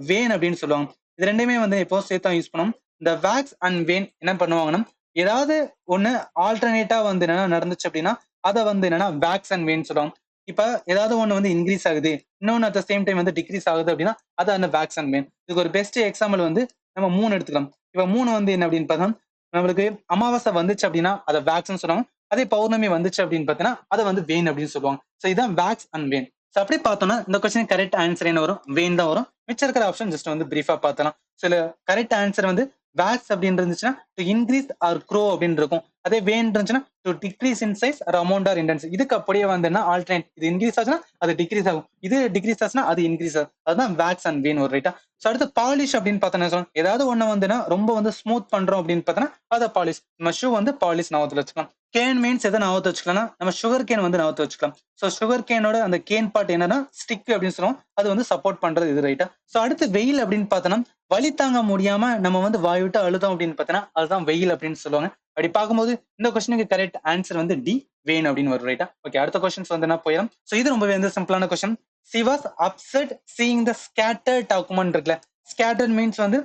வேன் அப்படின்னு சொல்லுவாங்க. இது ரெண்டுமே வந்து இப்போ சேர்த்தா யூஸ் பண்ணுவோம். இந்த வேக்ஸ் அண்ட் வேன் என்ன பண்ணுவாங்கன்னா ஏதாவது ஒண்ணு ஆல்டர்னேட்டா வந்து என்னன்னா நடந்துச்சு அப்படின்னா அதை வந்து என்னன்னா வேக்ஸ் அண்ட் வேன் சொல்லுவாங்க. இப்ப ஏதாவது ஒண்ணு வந்து இன்க்ரீஸ் ஆகுது, இன்னொன்னு அட் த சேம் டைம் வந்து டிக்ரீஸ் ஆகுது அப்படின்னா அது அந்த வேக்ஸ் அண்ட் வேன். இதுக்கு ஒரு பெஸ்ட் எக்ஸாம்பிள் வந்து நம்ம 3 எடுத்துக்கலாம். இப்ப 3 வந்து என்ன அப்படின்னு பார்த்தா நம்மளுக்கு அமாவாசை வந்துச்சு அப்படின்னா அதை வேக்ஸ்ன்னு சொல்லுவாங்க. அதே பௌர்ணமி வந்துச்சு அப்படின்னு பார்த்தீங்கன்னா அதை வந்து வேன் அப்படின்னு சொல்லுவாங்க. ஸோ இதான் வேக்ஸ் அண்ட் வேன். ஸோ அப்படி பார்த்தோம்னா இந்த கொஸ்டின் கரெக்ட் ஆன்சர் என்ன வரும்? வேன் தான் வரும். மிச்சம் இருக்கிற ஆப்ஷன் ஜஸ்ட் வந்து பிரீஃபா பார்த்தலாம். சில கரெக்ட் ஆன்சர் வந்து வேக்ஸ் அப்படின்னு இருந்துச்சுன்னா டு இன்க்ரீஸ் ஆர் க்ரோ அப்படின்னு இருக்கும். அதே வேன் இருந்துச்சுன்னா to decrease in size or amount or intense. இதுக்கு அப்படியே வந்து ஆல்டர்னேட், இது இன்க்ரீஸ் ஆச்சுன்னா அது டிக்ரீஸ் ஆகும், இது டிக்ரீஸ் ஆச்சுன்னா அது இன்க்ரீஸ் ஆகும். அதுதான் வேக்ஸ் அண்ட் வேன் ஒரு ரைட்டா. ஸோ அடுத்து பாலிஷ் அப்படின்னு பார்த்தோன்னா ஏதாவது ஒண்ணு வந்துன்னா ரொம்ப வந்து ஸ்மூத் பண்றோம் அப்படின்னு பார்த்தோன்னா அதை பாலிஷ். நம்ம ஷூ வந்து பாலிஷ் ஞாபகத்தில் வச்சுக்கலாம். கேன் மீன்ஸ் எதை ஞாபகத்தை வச்சுக்கலாம்னா நம்ம சுகர் கேன் வந்து ஞாபகத்தை வச்சுக்கலாம். ஸோ சுகர் கேனோட அந்த கேன் பார்ட் என்னன்னா ஸ்டிக் அப்படின்னு சொல்லுவோம், அது வந்து சப்போர்ட் பண்றது இது ரைட்டா. ஸோ அடுத்து வெயில் அப்படின்னு பார்த்தோன்னா வலி தாங்க முடியாம நம்ம வந்து வாய் விட்டு அழுதோம் அப்படின்னு பார்த்தோன்னா அதுதான் வெயில் அப்படின்னு சொல்லுவாங்க. அப்படி பார்க்கும்போது இந்த கொஸ்டினுக்கு கரெக்ட் ஆன்சர் வந்து டி வேன் அப்படின்னு வரும் ரைட்டா. ஓகே, அடுத்த கொஸ்டின்ஸ் வந்து என்ன போயிடும். ஸோ இது ரொம்பவே வந்து சிம்பிளான question. C was upset seeing the scattered document இருக்குல்ல, ஸ்கேட்டர்ட் மீன்ஸ் வந்து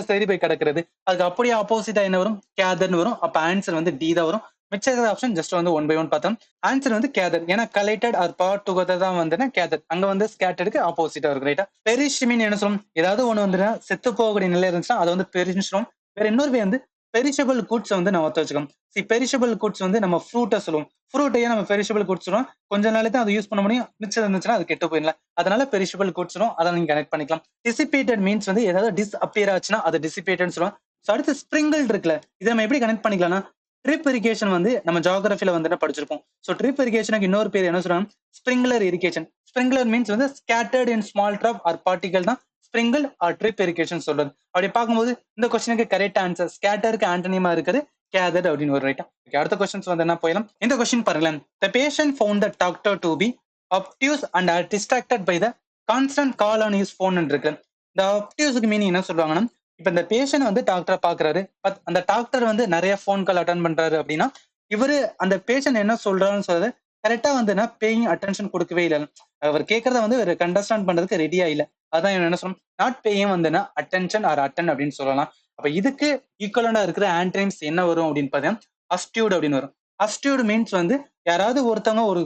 சரி போய் கிடக்கிறது. அதுக்கு அப்படியே ஆப்போசிட்டா என்ன வரும்? கேதர்னு வரும். அப்ப ஆன்சர் வந்து டி தான் வரும். மிச்ச ஆப்ஷன் ஜஸ்ட் வந்து 1 by 1 பார்த்தோம். ஆன்சர் வந்து கேதர். ஏன்னா கலெக்டட் ஆர் பார்ட் டுகெதர் தான் வந்து கேதர். அங்க வந்து ஸ்கேட்டருக்கு ஆப்போசிட்டா இருக்கு ரைட்டா. பெரிஷ் மீன் என்ன சொல்லும்? ஏதாவது ஒண்ணு வந்து செத்து போகக்கூடிய நிலை இருந்துச்சுன்னா அதை வந்து பெரிஷ் சொல்லுவோம். வேற இன்னொரு வந்து பெரிஷபிள் குட்ஸ் வந்து நம்ம வச்சுக்கணும். பெரிஷபிள் குட்ஸ் வந்து நம்ம ஃப்ரூட்டை சொல்லுவோம். ஃப்ரூட்டையே நம்ம பெரிஷபிள் குட்ஸ் சொல்லுவோம். கொஞ்ச நாளைக்கு தான் அதை யூஸ் பண்ண முடியும், மிச்சம் இருந்துச்சுன்னா அது கெட்டு போயிடல. அதனால பெரிஷபிள் குட்ஸ் சொல்லுவோம். அதை நீங்க கனெக்ட் பண்ணிக்கலாம். டிசிபேட்டட் மீன்ஸ் வந்து ஏதாவது டிஸ் அப்பியர் ஆச்சுன்னா அது டிசிபேட்டட் சொல்லுவோம். அடுத்து ஸ்ப்ரிங்கிள் இருக்குல்ல, இதை நம்ம எப்படி கனெக்ட் பண்ணிக்கலாம்னா ட்ரிப் இரிகேஷன் வந்து நம்ம ஜியோகிராஃபில வந்து படிச்சிருப்போம். ஸோ ட்ரிப் இரிகேஷனுக்கு இன்னொரு பேர் என்ன சொல்றாங்க? Sprinkler irrigation. ஸ்ப்ரிங்லர் மீன்ஸ் வந்து scattered in small drop or particle தான் ஸ்ப்ரிங்கிள் ஆர் ட்ரிப் இரிகேஷன் சொல்றது. அப்படி பார்க்கும்போது இந்த கொஸ்டினுக்கு கரெக்ட் ஆன்சர் ஸ்கேட்டருக்கு ஆண்டனிமா இருக்குது கேதர் அப்படின்னு ஒரு ரைட்டா. அடுத்த கொஸ்டின்ஸ் வந்து என்ன போயிடலாம். இந்த கொஸ்டின் பாருங்களேன். The patient found the doctor to be obtuse and are distracted by the constant call on his phone இருக்கு. இந்த obtuseக்கு மீனிங் என்ன சொல்றாங்கன்னா இப்ப இந்த பேஷண்ட் வந்து டாக்டரை பாக்குறாரு, பட் அந்த டாக்டர் வந்து நிறைய போன் கால் அட்டன் பண்றாரு அப்படின்னா இவரு அந்த பேஷண்ட் என்ன சொல்றாருன்னு சொல்றது கரெக்டா வந்து பேயிங் அட்டென்ஷன் கொடுக்கவே இல்லை. அவர் கேட்கறத வந்து அண்டர்ஸ்டாண்ட் பண்றதுக்கு ரெடியா இல்லை. அதான் என்ன சொல்றோம்? நாட் பேயிங் வந்து அட்டென்ஷன் ஆர் அட்டன் அப்படின்னு சொல்லலாம். அப்ப இதுக்கு ஈக்குவலண்டா இருக்கிற ஆன்டனிம்ஸ் என்ன வரும் அப்படின்னு பாத்தீங்கன்னா அஸ்டியூட் அப்படின்னு வரும். அஸ்டியூட் மீன்ஸ் வந்து யாராவது ஒருத்தவங்க ஒரு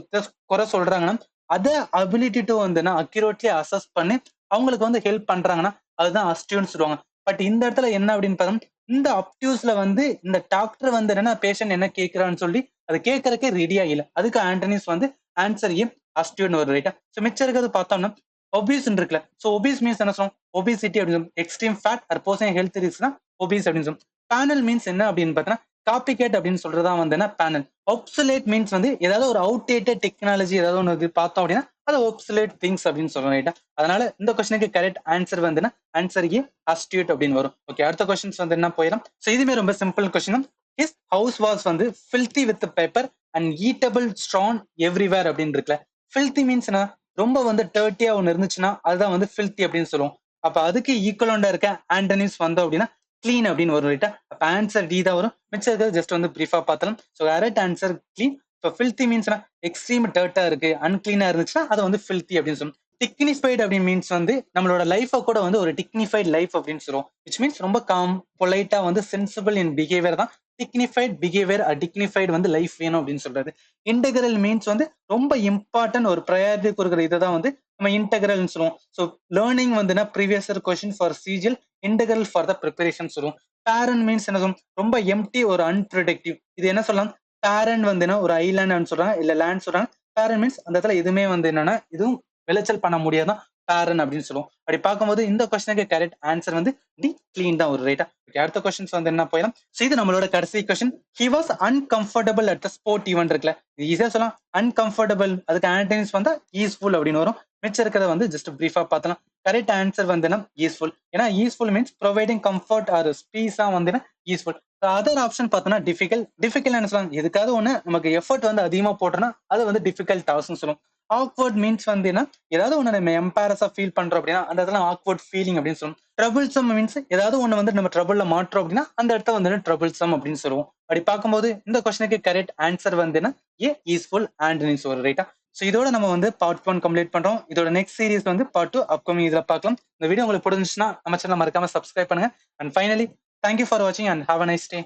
குறை சொல்றாங்கன்னா அதை அபிலிட்டி டு வந்து அக்யூரேட்லி அசஸ் பண்ணி அவங்களுக்கு வந்து ஹெல்ப் பண்றாங்கன்னா அதுதான் அஸ்டியூட்னு சொல்லுவாங்க. பட் இந்த இடத்துல என்ன அப்படின்னு பார்த்தா இந்த அப்டியூஸ்ல வந்து இந்த டாக்டர் வந்து என்னன்னா பேஷண்ட் என்ன கேட்கிறான்னு சொல்லி அதை கேட்கறதுக்கே ரெடியா இல்லை. அதுக்கு ஆண்டனிஸ் வந்து ஆன்சர் ஏன் அஸ்டியூட்னு ஒரு ரைட்டா. ஸோ மிச்சம் இருக்கிறது பார்த்தோம்னா ஒபிஸ் இருக்குல்ல. ஸோ ஒபிஸ் மீன்ஸ் என்ன சொல்லுவோம்? ஒபிசிட்டி அப்படின்னு extreme fat or person health ரிஸ்க்னா ஒபிஸ் அப்படின்னு சொல்லுவோம். பேனல் மீன்ஸ் என்ன அப்படின்னு பார்த்தோன்னா காப்பிகேட் அப்படின்னு சொல்றதா வந்து பேனல். ஒப்சுலேட் மீன்ஸ் வந்து ஏதாவது ஒரு அவுடேட்டட் டெக்னாலஜி ஏதாவது ஒன்று பார்த்தோம் அப்படின்னா அது ஒப்சுலேட் திங்ஸ் அப்படின்னு சொல்றோம் ரைட்டா. அதனால இந்த கொஸ்டினுக்கு கரெக்ட் ஆன்சர் வந்து ஆன்சர் ஏ அஸ்டியூட் அப்படின்னு வரும். ஓகே, அடுத்த கொஸ்டின்ஸ் வந்து என்ன போயிடும். ஸோ இதுமே ரொம்ப simple question. His house was வந்து filthy with paper and eatable strewn everywhere அப்படின்னு இருக்குல்ல. ஃபில்தி மீன்ஸ் ரொம்ப வந்து டர்ட்டியா ஒன்று இருந்துச்சுன்னா அதுதான் வந்து ஃபில்தி அப்படின்னு சொல்லுவோம். அப்ப அதுக்கு ஈக்குவலண்டா இருக்க ஆண்டனிம்ஸ் வந்தோம் அப்படின்னா கிளீன் அப்படின்னு வரும் ரைட்டா. அப்ப ஆன்சர் டி தான் வரும். மிச்சம் இருக்கிறது ஜஸ்ட் வந்து பிரீஃபா பார்த்தலாம். So correct answer clean. So filthy மீன்ஸ்னா எக்ஸ்ட்ரீம் டர்ட்டா இருக்கு, அன்கிளீனா இருந்துச்சுன்னா அதை வந்து ஃபில்த்தி அப்படின்னு சொல்லுவோம். டிக்னிஃபைட் அப்படின்னு மீன்ஸ் வந்து நம்மளோட லைஃபை கூட வந்து ஒரு டிக்னிஃபைட் லைஃப் அப்படின்னு சொல்லுவோம். விச் மீன்ஸ் ரொம்ப காம் பொலைட்டா வந்து சென்சிபிள் இன் பிஹேவியர் தான் டிக்னிஃபைட் பிஹேவியர். டிக்னிஃபைட் வந்து லைஃப் வேணும் அப்படின்னு சொல்றது. இன்டெகிரல் மீன்ஸ் வந்து ரொம்ப இம்பார்ட்டன்ட் ஒரு ப்ரையாரிட்டி கொடுக்குற இதை தான் வந்து நம்ம இன்டெகிரல்னு சொல்லுவோம். ஸோ லேர்னிங் வந்துன்னா previous year question for CGL, integral for the preparation சொல்லுவோம். பேரன் மீன்ஸ் என்ன சொல்லுவோம், ரொம்ப எம்டி ஒரு அன்பிரடிக்டிவ். இது என்ன சொல்லலாம், பேரன் வந்துன்னா ஒரு ஐலாண்ட் சொல்றாங்க, இல்ல லேண்ட் சொல்றாங்க. பேரன் மீன்ஸ் அந்த இடத்துல எதுவுமே வந்து என்னன்னா இதுவும் விளைச்சல் பண்ண முடியாதான் பேரன் அப்படின்னு சொல்லுவோம். அப்படி பார்க்கும்போது இந்த கொஸ்டினுக்கு கரெக்ட் ஆன்சர் வந்து டி கிளீன் தான் ஒரு ரைட்டா. அடுத்த கொஸ்டின்ஸ் வந்து என்ன போயிடலாம். ஸோ இது நம்மளோட கடைசி question. He was uncomfortable at the sport event இருக்குல்ல, இது ஈஸியா சொல்லலாம். அன்கம்ஃபர்டபிள் அதுக்கு ஆன்டனிம்ஸ் வந்தா ஈஸ்ஃபுல் அப்படின்னு வரும். மிச்சம் இருக்கிறத வந்து ஜஸ்ட் பிரீஃபா பார்த்தலாம். கரெக்ட் ஆன்சர் வந்துன்னா யூஸ்ஃபுல். ஏன்னா useful means providing comfort or ஸ்பீஸா வந்துன்னா யூஸ்ஃபுல். அதர் ஆப்ஷன் பார்த்தோம்னா டிஃபிகல்ட். டிஃபிகல்ட் என்ன சொல்லுவாங்க, எதுக்காவது ஒண்ணு நமக்கு எஃபர்ட் வந்து அதிகமா போட்டோம்னா அது வந்து டிஃபிகல்ட் டாஸ்க்னு சொல்லுவோம். ஆக்வர்ட் மீன்ஸ் வந்து என்ன, ஏதாவது ஒண்ணு நம்ம எம்பாரஸா ஃபீல் பண்றோம் அப்படின்னா அந்த இடத்துல ஆக்வர்ட் ஃபீலிங் அப்படின்னு சொல்லுவோம். ட்ரபிள்சம் மீன்ஸ் ஏதாவது ஒண்ணு வந்து நம்ம ட்ரபிள்ல மாற்றோம் அப்படின்னா அந்த இடத்த வந்து ட்ரபிள்சம் அப்படின்னு சொல்லுவோம். அப்படி பார்க்கும்போது இந்த கொஸ்டினுக்கு கரெக்ட் ஆன்சர் வந்து ஏ யூஸ்ஃபுல் ஆண்ட் ஒரு ரைட்டா. ஸோ இதோட நம்ம வந்து பார்ட் 1 கம்ப்ளீட் பண்றோம். இதோட நெக்ஸ்ட் சீரிஸ் வந்து பார்ட் 2 அப்கமிங் இதுல பார்க்கலாம். இந்த வீடியோ உங்களுக்கு பிடிச்சிருந்துச்சுன்னா நம்ம சேனல் மறக்காம சப்ஸ்கிரைப் பண்ணுங்க. அண்ட் ஃபைனலி தேங்க்யூ ஃபார் வாட்சிங் and have a nice day.